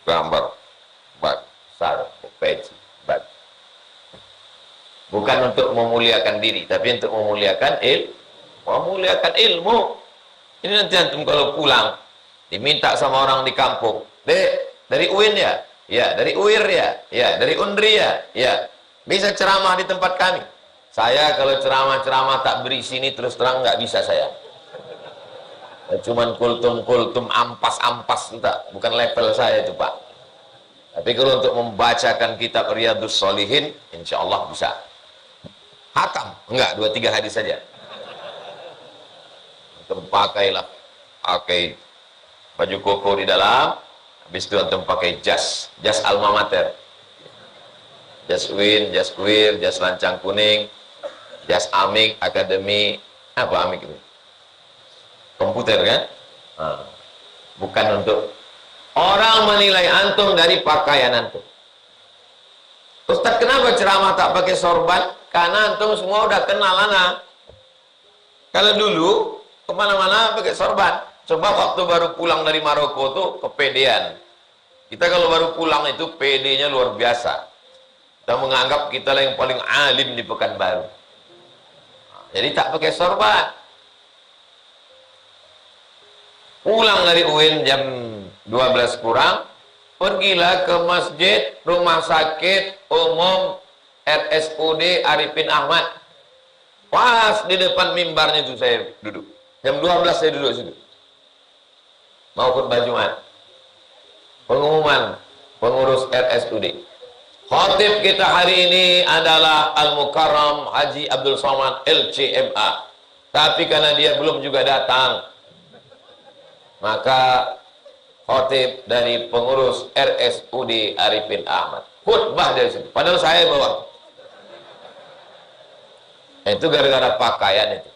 Speaker 1: Gambar. Bag. Sarung. Peci. Bag. Bukan untuk memuliakan diri, tapi untuk memuliakan ilmu. Ini nanti antum kalau pulang, diminta sama orang di kampung. Dek, dari UIN ya? Ya. Dari UIR ya? Ya. Dari UNDRI ya? Ya. Bisa ceramah di tempat kami? Saya kalau ceramah-ceramah tak beri sini terus terang nggak bisa saya. Cuman kultum-kultum, ampas-ampas tak, bukan level saya itu Pak. Tapi kalau untuk membacakan kitab Riyadhus Shalihin, insya Allah bisa. Hatam, enggak, 2-3 hadis saja. Antum pakailah, pakai baju koko di dalam, habis itu antum pakai jas alma mater, jas UIN, jas UIR, jas lancang kuning, jas Amik, akademi, apa Amik itu? Komputer kan? Nah, bukan untuk orang menilai antum dari pakaian antum. Ustaz, kenapa ceramah tak pakai sorban? Karena antum semua udah kenal anak. Kalau dulu kemana-mana pakai sorban. Coba waktu baru pulang dari Maroko tuh kepedean. Kita kalau baru pulang itu PD-nya luar biasa. Kita menganggap kita lah yang paling alim di Pekanbaru. Jadi tak pakai sorban. Pulang dari UIN jam 12 kurang, pergilah ke masjid Rumah Sakit Umum RSUD Arifin Ahmad. Pas di depan mimbarnya itu saya duduk. Jam 12 saya duduk situ. Mau khutbah Jumat. Pengumuman pengurus RSUD. Khatib kita hari ini adalah Al-Mukarram Haji Abdul Somad LCMA. Tapi karena dia belum juga datang, maka khatib dari pengurus RSUD Arifin Ahmad khutbah dari situ. Padahal saya bawa. Itu gara-gara pakaian itu.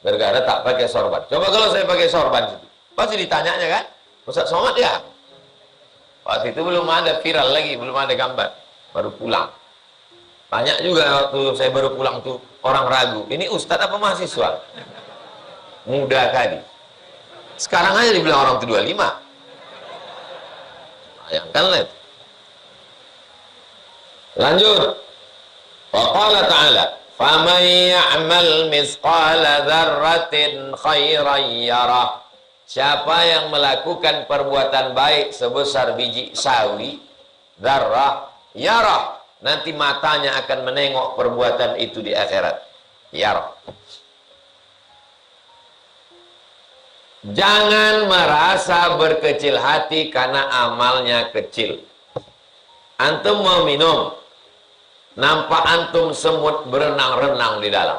Speaker 1: Gara-gara tak pakai sorban. Coba kalau saya pakai sorban situ, pasti ditanyanya kan, Ustaz Somad ya? Waktu itu belum ada viral lagi, belum ada gambar. Baru pulang. Banyak juga waktu saya baru pulang tuh orang ragu, ini ustadz apa mahasiswa? Muda kali. Sekarang aja dibilang orang itu 25. Bayangkan lihat. Lanjut. Wa qala ta'ala, "Faman ya'mal mithqala dzarratin khairan yarah." Siapa yang melakukan perbuatan baik sebesar biji sawi, dzarrah, yarah, nanti matanya akan menengok perbuatan itu di akhirat. Yarah. Jangan merasa berkecil hati karena amalnya kecil. Antum mau minum, nampak antum semut berenang-renang di dalam.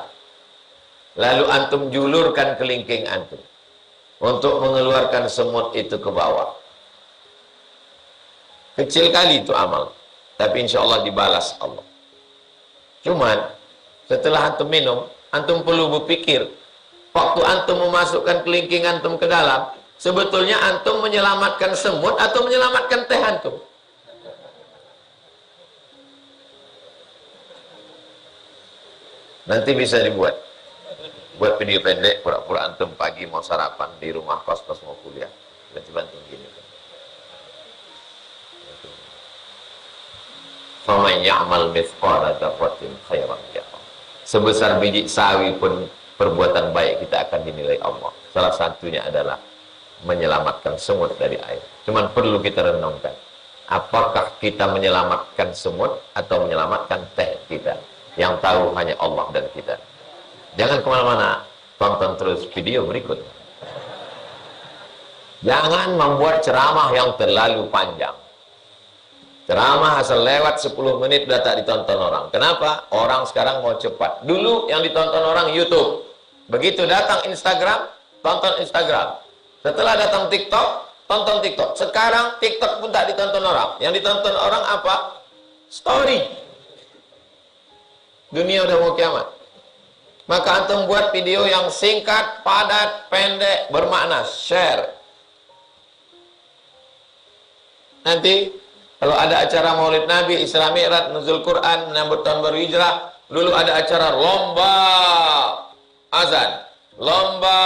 Speaker 1: Lalu antum julurkan kelingking antum untuk mengeluarkan semut itu ke bawah. Kecil kali itu amal, tapi insya Allah dibalas Allah. Cuman setelah antum minum, antum perlu berpikir, waktu antum memasukkan kelingking antum ke dalam, sebetulnya antum menyelamatkan semut atau menyelamatkan teh antum? Nanti bisa dibuat. Buat video pendek, pura-pura antum pagi mau sarapan di rumah kos mau kuliah. Dan bantu gini. Faman ya'mal mithqala dzarratin khairan yarah. Sebesar biji sawi pun perbuatan baik kita akan dinilai Allah. Salah satunya adalah menyelamatkan semut dari air. Cuman perlu kita renungkan, apakah kita menyelamatkan semut atau menyelamatkan teh kita? Yang tahu hanya Allah dan kita. Jangan kemana-mana, tonton terus video berikut. Jangan membuat ceramah yang terlalu panjang. Ceramah asal lewat 10 menit sudah tak ditonton orang. Kenapa? Orang sekarang mau cepat. Dulu yang ditonton orang YouTube. Begitu datang Instagram, tonton Instagram. Setelah datang TikTok, tonton TikTok. Sekarang TikTok pun tak ditonton orang. Yang ditonton orang apa? Story. Dunia udah mau kiamat. Maka antum buat video yang singkat, padat, pendek, bermakna, share. Nanti kalau ada acara Maulid Nabi, Isra Mi'raj, Nuzul Quran, menyambut tahun baru Hijrah, dulu ada acara lomba azan, lomba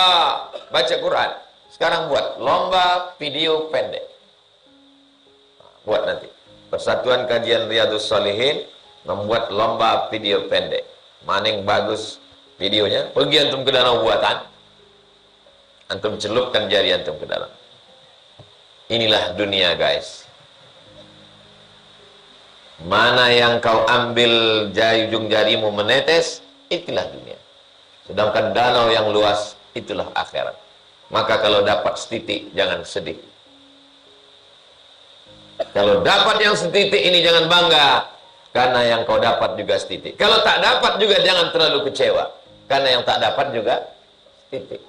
Speaker 1: baca Quran. Sekarang buat lomba video pendek. Buat nanti. Persatuan Kajian Riyadhus Shalihin membuat lomba video pendek. Mana yang bagus videonya, pergi antum ke danau buatan, antum celupkan jari antum ke dalam. Inilah dunia, guys. Mana yang kau ambil ujung jarimu menetes, itulah dunia. Sedangkan danau yang luas, itulah akhirat. Maka kalau dapat setitik, jangan sedih. Kalau dapat yang setitik ini jangan bangga, karena yang kau dapat juga setitik. Kalau tak dapat juga jangan terlalu kecewa, karena yang tak dapat juga setitik.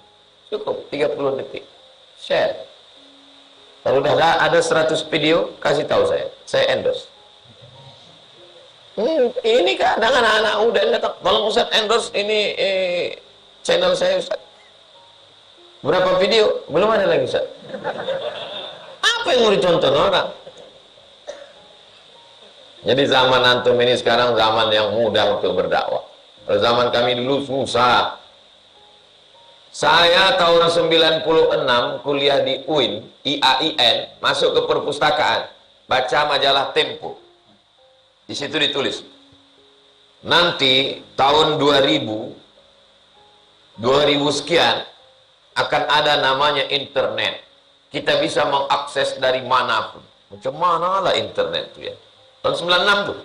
Speaker 1: Cukup 30 detik. Share. Kalau udah ada 100 video, kasih tahu saya endorse. Ini kadang anak-anak muda datang, tolong Ustaz endorse ini channel saya Ustaz. Berapa video? Belum ada lagi Ustaz. Apa yang mau ditonton orang? Jadi zaman antum ini sekarang zaman yang mudah untuk berdakwah. Kalau zaman kami dulu susah. Saya tahun 96 kuliah di UIN, IAIN, masuk ke perpustakaan, baca majalah Tempo. Di situ ditulis, nanti tahun 2000 sekian akan ada namanya internet. Kita bisa mengakses dari manapun. Macam mana lah internet itu ya? Tahun 96 tuh.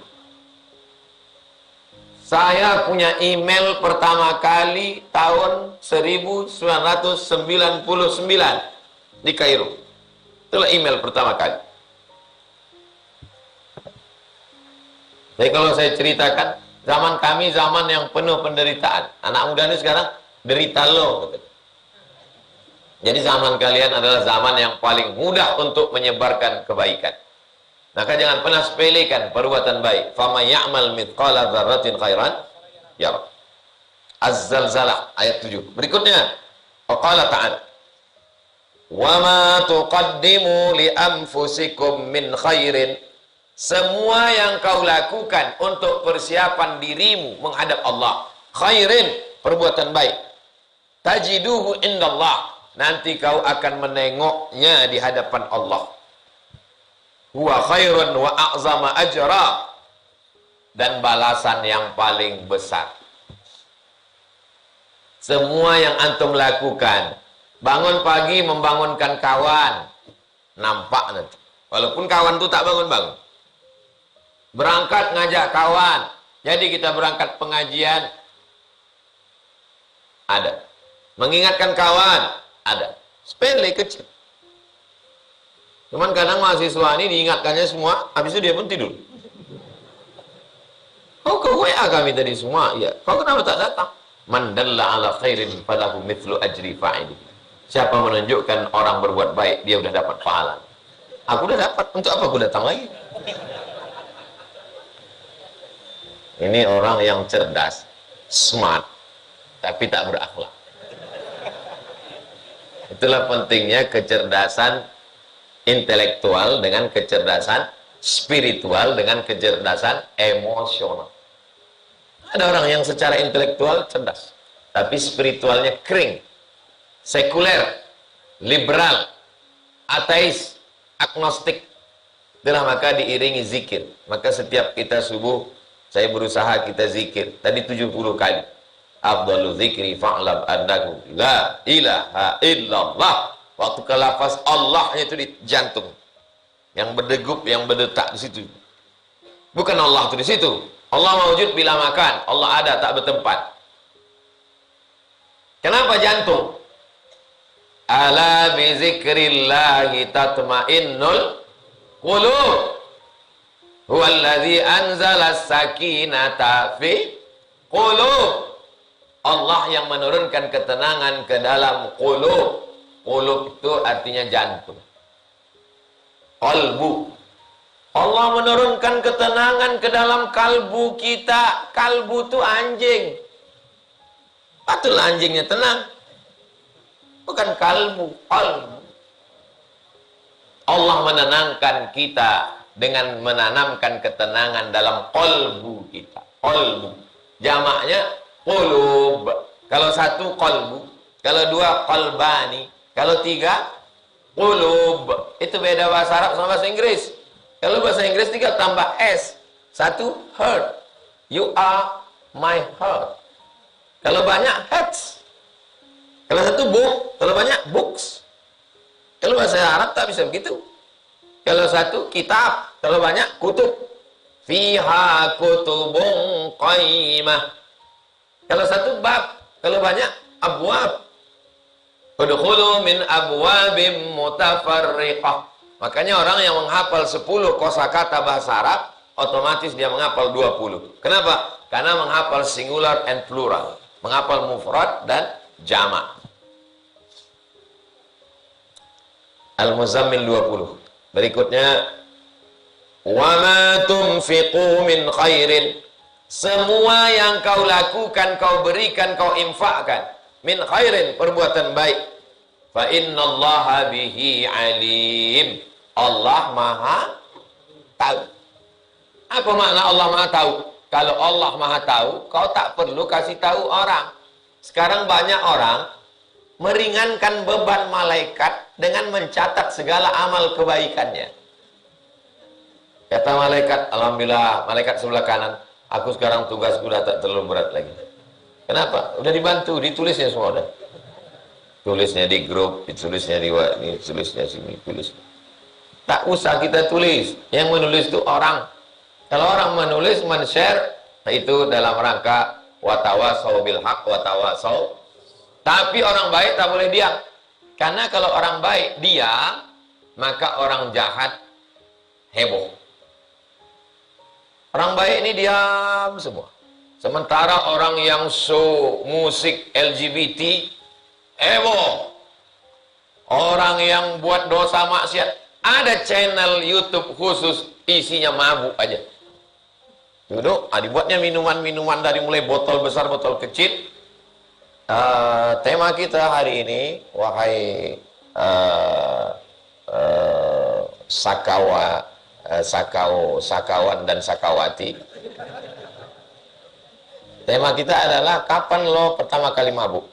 Speaker 1: Saya punya email pertama kali tahun 1999 di Kairo. Itulah email pertama kali. Jadi kalau saya ceritakan, zaman kami zaman yang penuh penderitaan. Anak muda ini sekarang derita lo. Jadi zaman kalian adalah zaman yang paling mudah untuk menyebarkan kebaikan. Maka jangan pernah sepelekan perbuatan baik. Faman ya'mal mithqala dzarratin khairan yara. Az-Zalzalah ayat 7. Berikutnya, qala ta'ala, "Wa ma tuqaddimu li anfusikum min khairin." Semua yang kau lakukan untuk persiapan dirimu menghadap Allah, khairin, perbuatan baik, tajiduhu indallah, nanti kau akan menengoknya di hadapan Allah. Huwa khairun wa a'zama ajra, dan balasan yang paling besar. Semua yang antum lakukan, bangun pagi membangunkan kawan, nampak nanti. Walaupun kawan itu tak bangun-bangun. Berangkat ngajak kawan, jadi kita berangkat pengajian, ada. Mengingatkan kawan, ada. Sepele kecil. Cuman kadang mahasiswa ini diingatkannya semua, habis itu dia pun tidur. Kau ke WA kami tadi semua, ya. Kau kenapa tak datang? Man dalla ala khairin falahu mithlu ajri fa'ili. Siapa menunjukkan orang berbuat baik, dia udah dapat pahala. Aku udah dapat, untuk apa aku datang lagi? Ini orang yang cerdas, smart, tapi tak berakhlak. Itulah pentingnya kecerdasan intelektual dengan kecerdasan spiritual dengan kecerdasan emosional. Ada orang yang secara intelektual cerdas, tapi spiritualnya kering, sekuler, liberal, ateis, agnostik. Itulah maka diiringi zikir. Maka setiap kita subuh, saya berusaha kita zikir. Tadi 70 kali. Afdalu zikri fa'lam annahu la ilaha illallah. Waktu ke lafaz Allahnya itu di jantung. Yang berdegup, yang berdetak di situ. Bukan Allah itu di situ. Allah mawujud bila makan. Allah ada tak bertempat. Kenapa jantung? Ala bi zikrillahi tatmainnul qulub. Huwallazi anzala as-sakinata fi qulub. Allah yang menurunkan ketenangan ke dalam qulub. Qulub itu artinya jantung. Qalbu. Allah menurunkan ketenangan ke dalam kalbu kita. Kalbu itu anjing. Patutlah anjingnya tenang. Bukan kalbu, qalbu. Allah menenangkan kita dengan menanamkan ketenangan dalam qalbu kita. Qalbu. Jamaknya qulub. Kalau satu qalbu, kalau dua qalbani, kalau tiga qulub. Itu beda bahasa Arab sama bahasa Inggris. Kalau bahasa Inggris tinggal tambah S. Satu heart. You are my heart. Kalau banyak hearts. Kalau satu book, kalau banyak books. Kalau bahasa Arab tak bisa begitu. Kalau satu kitab, kalau banyak kutub. Fiha kutubun qaimah. Kalau satu bab, kalau banyak abwab. Udkhulu min abwabim mutafarriqah. Makanya orang yang menghafal 10 kosakata bahasa Arab, otomatis dia menghafal 20. Kenapa? Karena menghafal singular and plural. Menghafal mufrad dan jamak. Al-Muzammil 20. Berikutnya, wa ma tunfiqu min khairin. Semua yang kau lakukan, kau berikan, kau infakkan, min khairin, perbuatan baik, fa innallaha bihi alim. Allah Maha tahu. Apa makna Allah Maha tahu? Kalau Allah Maha tahu, kau tak perlu kasih tahu orang. Sekarang banyak orang meringankan beban malaikat dengan mencatat segala amal kebaikannya. Kata malaikat, alhamdulillah, malaikat sebelah kanan, aku sekarang tugasku sudah tak terlalu berat lagi. Kenapa? Udah dibantu, ditulisnya semua udah. Tulisnya di grup, ditulisnya di ini, tulisnya sini, tulis. Tak usah kita tulis. Yang menulis itu orang. Kalau orang menulis, men-share, itu dalam rangka watawasau bil haq watawasau. Tapi orang baik tak boleh diam. Karena kalau orang baik diam, maka orang jahat heboh. Orang baik ini diam semua. Sementara orang yang musik LGBT heboh. Orang yang buat dosa maksiat, ada channel YouTube khusus isinya mabuk aja. Duduk, dibuatnya minuman-minuman dari mulai botol besar, botol kecil. Tema kita hari ini, wahai sakawan dan sakawati. Tema kita adalah kapan lo pertama kali mabuk?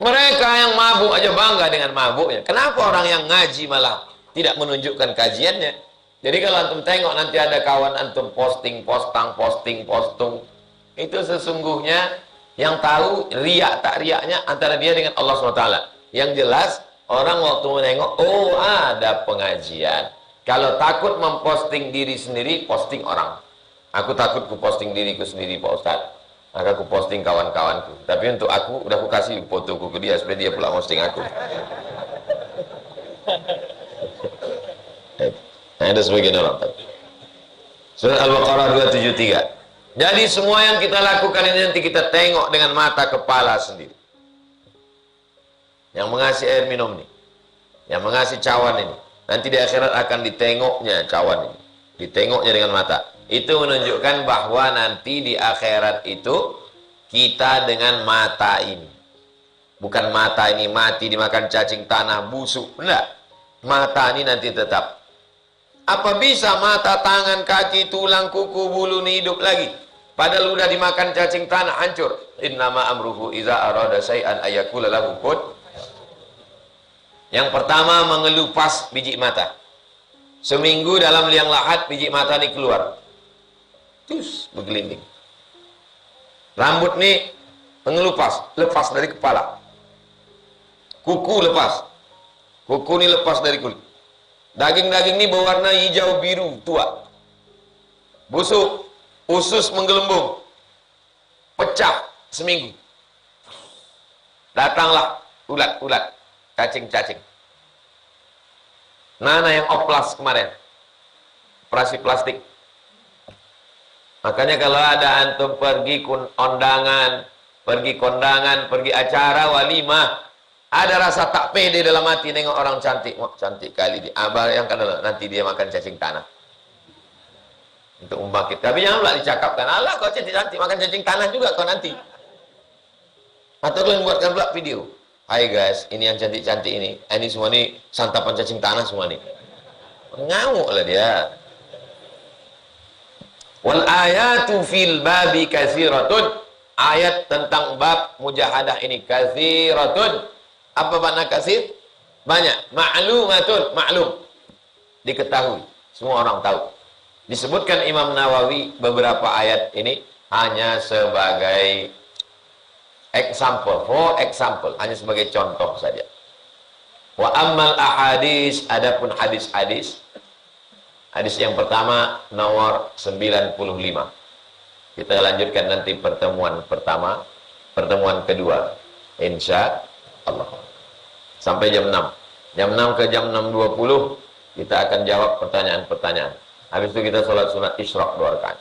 Speaker 1: Mereka yang mabuk aja bangga dengan mabuknya. Kenapa orang yang ngaji malah tidak menunjukkan kajiannya? Jadi kalau antum tengok nanti ada kawan antum posting, itu sesungguhnya yang tahu riak tak riaknya antara dia dengan Allah SWT. Yang jelas orang waktu menengok, oh ada pengajian. Kalau takut memposting diri sendiri, posting orang. Aku takut ku posting diriku sendiri Pak Ustaz. Maka aku posting kawan-kawanku. Tapi untuk aku, udah aku kasih fotoku ke dia supaya dia pula posting aku. Nah, ada sebagian orang. Surat Al-Baqarah 273. Jadi semua yang kita lakukan ini nanti kita tengok dengan mata kepala sendiri. Yang mengasih air minum ini, yang mengasih cawan ini, nanti di akhirat akan ditengoknya cawan ini, ditengoknya dengan mata. Itu menunjukkan bahwa nanti di akhirat itu kita dengan mata ini, bukan mata ini mati dimakan cacing tanah busuk, enggak. Mata ini nanti tetap. Apa bisa mata, tangan, kaki, tulang, kuku, bulu ini hidup lagi? Padahal udah dimakan cacing tanah, hancur. Innama amruhu iza arada syai'an ayakula lahu kun. Yang pertama mengelupas biji mata. Seminggu dalam liang lahat biji mata ini keluar. Terus bergelinding. Rambut nih mengelupas, lepas dari kepala. Kuku lepas. Kuku ini lepas dari kulit. Daging-daging ini berwarna hijau biru tua. Busuk, usus menggelembung. Pecah seminggu. Datanglah ulat-ulat, cacing-cacing. Nana yang oplas kemarin. Operasi plastik. Makanya kalau ada antum pergi kondangan, pergi acara walimah, Ada rasa tak pede dalam hati nengok orang cantik. Wah, cantik kali dia. Bayangkan nanti dia makan cacing tanah. Untuk membangkit. Tapi jangan pula dicakapkan, alah kau cantik-cantik makan cacing tanah juga kau nanti. Atau kalian buatkan pula video. Hai guys, ini yang cantik-cantik ini. Ini semua ini santapan cacing tanah semua nih. Ngamuk lah dia. Wal ayatu fil babi katsiratun. Ayat tentang bab mujahadah ini katsiratun. Apa makna kasir? Banyak. Ma'lumatun, maklum. Diketahui. Semua orang tahu. Disebutkan Imam Nawawi beberapa ayat ini hanya sebagai example, for example, hanya sebagai contoh saja. Wa ammal ahadis, adapun hadis-hadis. Hadis yang pertama nomor 95. Kita lanjutkan nanti pertemuan pertama, pertemuan kedua. Insya Allah. Sampai jam 6. Jam 6 ke jam 6.20 kita akan jawab pertanyaan-pertanyaan. Habis itu kita sholat sunat isyraq 2 rakaat.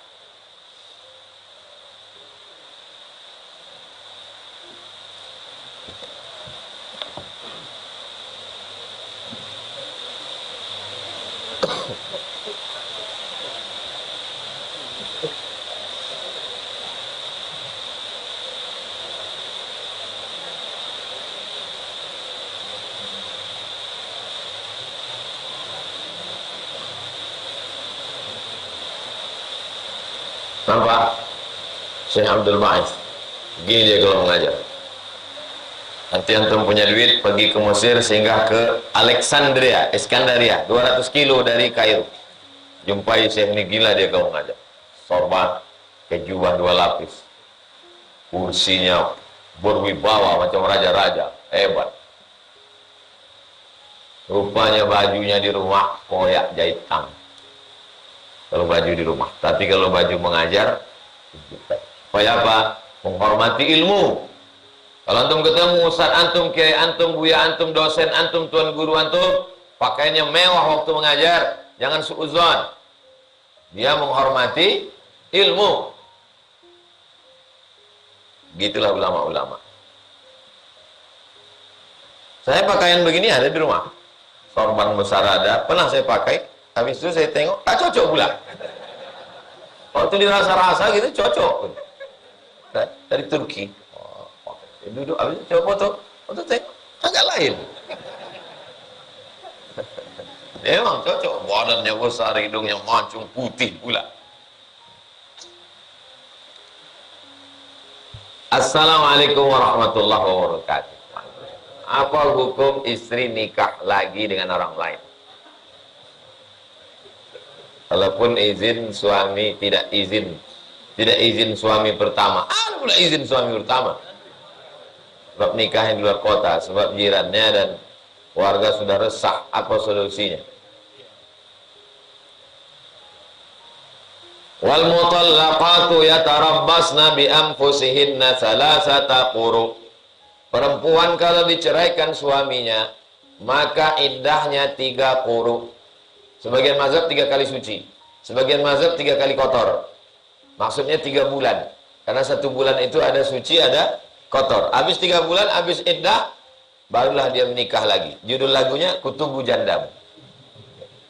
Speaker 1: Nampak? Syekh Abdul Ma'is gini dia kalau mengajar. Nanti antum punya duit pergi ke Mesir sehingga ke Alexandria, Iskandaria, 200 kilo dari Kairo. Jumpai Syekh ini, gila dia kalau mengajar. Sorban, kejuan 2 lapis. Kursinya berwibawa macam raja-raja, hebat. Rupanya bajunya di rumah koyak jahitan. Kalau baju di rumah, tapi kalau baju mengajar, supaya apa? Menghormati ilmu. Kalau antum ketemu ustaz antum, kiai antum, buya antum, dosen antum, tuan guru antum, pakaiannya mewah waktu mengajar, jangan suudzon. Dia menghormati ilmu. Gitulah ulama-ulama. Saya pakaian begini ada di rumah. Sorban besar ada, pernah saya pakai. Habis itu saya tengok, tak cocok pula. Waktu dirasa-rasa gitu, cocok. Dari Turki. Duduk, habis itu coba foto tengok, agak lain. Memang cocok, badannya besar, hidungnya mancung, putih pula. Assalamualaikum warahmatullahi wabarakatuh. Apa hukum istri nikah lagi dengan orang lain? Walaupun izin suami tidak izin suami pertama. Ada pula izin suami pertama. Sebab nikahnya di luar kota, sebab jirannya dan warga sudah resah. Apa solusinya? Wal mutallaqatu yatarabbasna bi anfusihinna salasata quru. Perempuan kalau diceraikan suaminya, maka iddahnya 3 quru. Sebagian mazhab 3 kali suci, sebagian mazhab 3 kali kotor. Maksudnya 3 bulan. Karena 1 bulan itu ada suci, ada kotor. Habis 3 bulan, habis iddah, barulah dia menikah lagi. Judul lagunya Kutubu Jandam.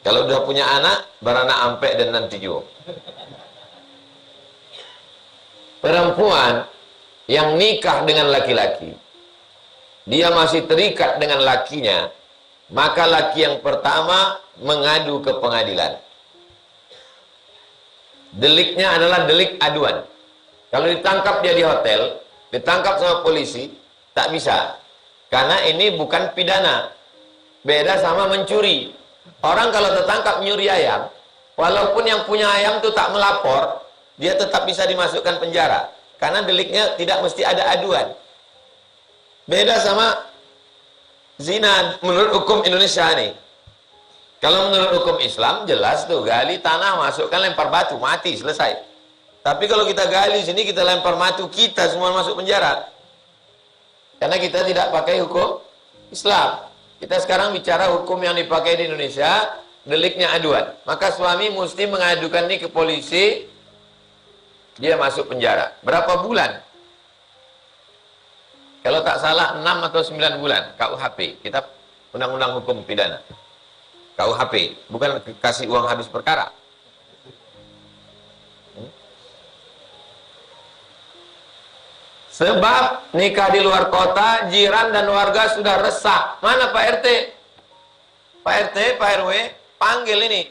Speaker 1: Kalau udah punya anak, beranak ampek dan nanti juga. Perempuan yang nikah dengan laki-laki, dia masih terikat dengan lakinya, maka laki yang pertama mengadu ke pengadilan. Deliknya adalah delik aduan. Kalau ditangkap dia di hotel, ditangkap sama polisi, tak bisa. Karena ini bukan pidana. Beda sama mencuri. Orang kalau tertangkap nyuri ayam, walaupun yang punya ayam itu tak melapor, dia tetap bisa dimasukkan penjara. Karena deliknya tidak mesti ada aduan. Beda sama zina menurut hukum Indonesia nih. Kalau menurut hukum Islam jelas tuh, gali tanah, masukkan, lempar batu, mati, selesai. Tapi kalau kita gali sini, kita lempar batu, kita semua masuk penjara. Karena kita tidak pakai hukum Islam. Kita sekarang bicara hukum yang dipakai di Indonesia, deliknya aduan. Maka suami mesti mengadukan ini ke polisi, dia masuk penjara. Berapa bulan? Kalau tak salah 6 atau 9 bulan. KUHP, Kitab Undang-Undang Hukum Pidana. KUHP, bukan kasih uang habis perkara. Sebab nikah di luar kota, jiran dan warga sudah resah. Mana Pak RT? Pak RT, Pak RW, panggil ini.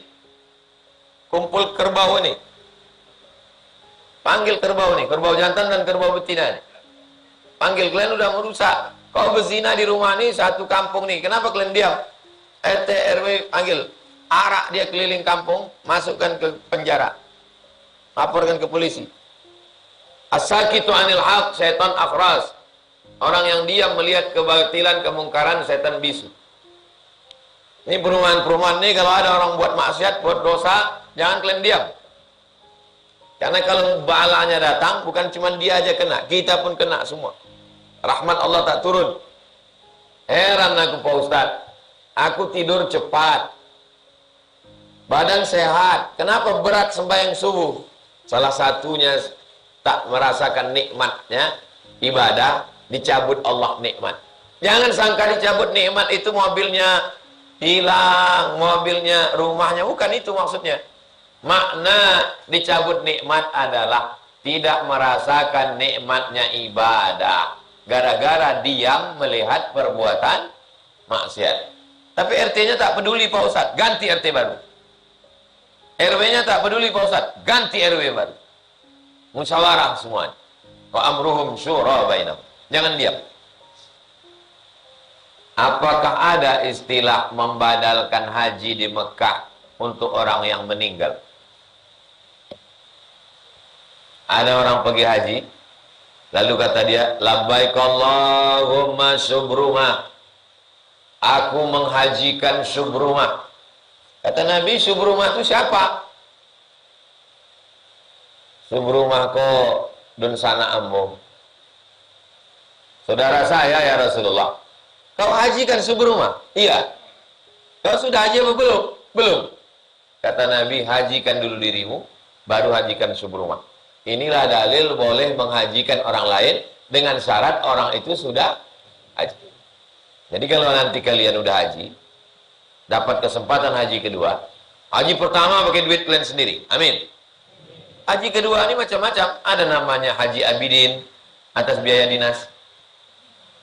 Speaker 1: Kumpul kerbau ini. Panggil kerbau ini, kerbau jantan dan kerbau betina ini. Panggil, kalian udah merusak. Kau berzina di rumah ini, satu kampung nih. Kenapa kalian diam? RT, RW, panggil. Arak dia keliling kampung, masukkan ke penjara. Laporkan ke polisi. As-sakitu anil haq, setan akhras. Orang yang diam melihat kebatilan, kemungkaran, setan bisu. Ini perumahan-perumahan ini, kalau ada orang buat maksiat, buat dosa, jangan kalian diam. Karena kalau balanya datang, bukan cuma dia aja kena, kita pun kena semua. Rahmat Allah tak turun. Heran aku Pak Ustadz. Aku tidur cepat. Badan sehat. Kenapa berat sembahyang subuh? Salah satunya tak merasakan nikmatnya ibadah, dicabut Allah nikmat. Jangan sangka dicabut nikmat itu mobilnya hilang, mobilnya, rumahnya, bukan itu maksudnya. Makna dicabut nikmat adalah tidak merasakan nikmatnya ibadah gara-gara diam melihat perbuatan maksiat. Tapi RT-nya tak peduli Pak Ustadz, ganti RT baru. RW-nya tak peduli Pak Ustadz, ganti RW baru. Musyawarah semuanya. Wa amruhum syura bainahum. Jangan diam. Apakah ada istilah membadalkan haji di Mekah untuk orang yang meninggal? Ada orang pergi haji, lalu kata dia, labbaik Allahumma syubrumah. Aku menghajikan syubrumah. Kata Nabi, syubrumah itu siapa? Syubrumah ko dun sana ammu. Saudara saya ya Rasulullah. Kau hajikan syubrumah? Iya. Kau sudah haji apa belum? Belum. Kata Nabi, hajikan dulu dirimu, baru hajikan syubrumah. Inilah dalil boleh menghajikan orang lain dengan syarat orang itu sudah haji. Jadi kalau nanti kalian udah haji, dapat kesempatan haji kedua, haji pertama pakai duit kalian sendiri. Amin. Haji kedua ini macam-macam. Ada namanya Haji Abidin atas biaya dinas.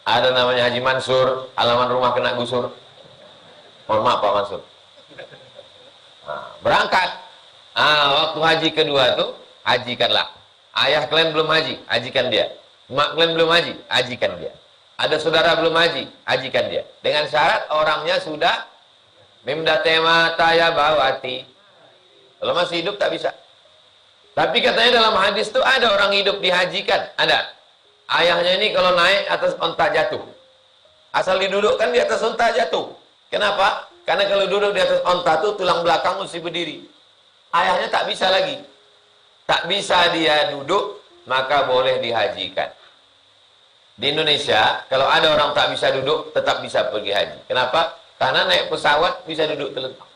Speaker 1: Ada namanya Haji Mansur, halaman rumah kena gusur. Mohon maaf Pak Mansur. Nah, berangkat. Waktu haji kedua tuh hajikanlah. Ayah kalian belum haji, hajikan dia. Mak kalian belum haji, hajikan dia. Ada saudara belum haji, hajikan dia. Dengan syarat orangnya sudah mimdatema taya bawati. Kalau masih hidup tak bisa. Tapi katanya dalam hadis itu ada orang hidup dihajikan, ada. Ayahnya ini kalau naik atas onta jatuh. Asal didudukkan di atas onta jatuh. Kenapa? Karena kalau duduk di atas onta itu tulang belakang mesti berdiri. Ayahnya tak bisa lagi. Tak bisa dia duduk, maka boleh dihajikan. Di Indonesia, kalau ada orang tak bisa duduk, tetap bisa pergi haji. Kenapa? Karena naik pesawat bisa duduk terlentang.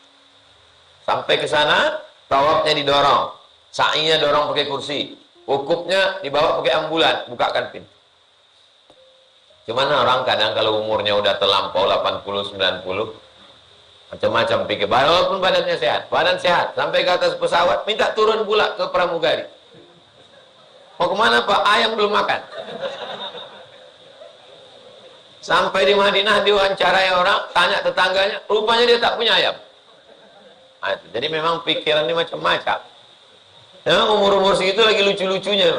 Speaker 1: Sampai ke sana, tawafnya didorong. Sa'inya dorong pakai kursi. Wukufnya dibawa pakai ambulan, bukakan pintu. Cuman orang kadang kalau umurnya udah terlampau 80, 90, macam-macam pikir. Walaupun badannya sehat, badan sehat, sampai ke atas pesawat, minta turun pula ke pramugari. Mau kemana Pak? Ayam belum makan. Sampai di Madinah diwawancarai orang, tanya tetangganya, rupanya dia tak punya ayam. Nah, jadi memang pikiran ini macam-macam. Memang umur-umur segitu lagi lucu-lucunya.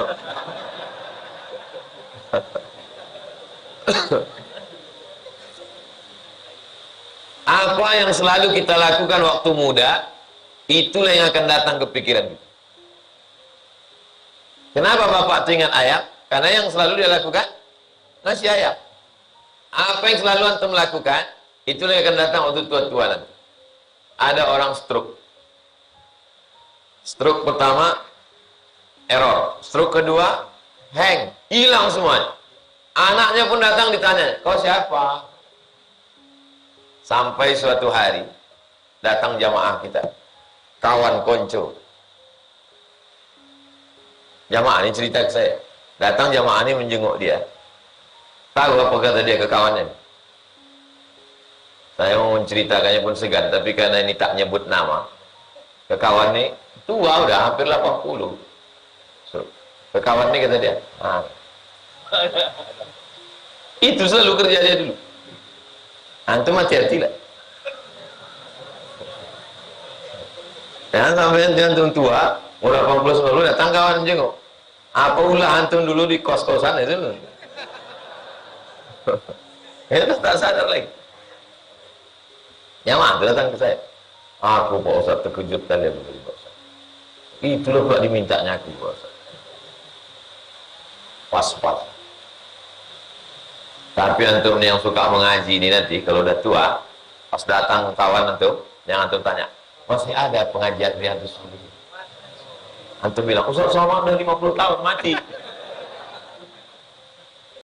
Speaker 1: Apa yang selalu kita lakukan waktu muda, itulah yang akan datang ke pikiran kita. Kenapa Bapak teringat ayam? Karena yang selalu dia lakukan nasi ayam. Apa yang selalu antum lakukan, itulah yang akan datang waktu tua-tua nanti. Ada orang stroke. Stroke pertama, error. Stroke kedua, hang. Hilang semuanya. Anaknya pun datang ditanya, kau siapa? Sampai suatu hari, datang jamaah kita. Kawan konco. Jamaah ini cerita ke saya. Datang jamaah ini menjenguk dia. Tahu apa kata dia ke kawannya? Saya mau menceritakannya pun segan, tapi karena ini tak nyebut nama. Ke kawan ini, tua udah hampir 80. So, ke kawan ini kata dia, itu selalu kerja dia dulu. Antum hati-hati lah. Jangan sampai antum tua, udah 80 tahun datang kawan jenguk. Apa ulah antum dulu di kos-kosan itu? Ya tak sadar lagi. Yang mana datang ke saya? Aku Pak Ustaz terkejut kalian begini Pak Ustaz. Itulah Pak dimintanya aku Pak Ustaz. Pas-pas. Tapi antum yang suka mengaji ini nanti kalau udah tua, pas datang kawan antum, yang antum tanya, masih ada pengajian Riyadhus Shalihin? Antum bilang, Ustaz sama udah 50 tahun mati.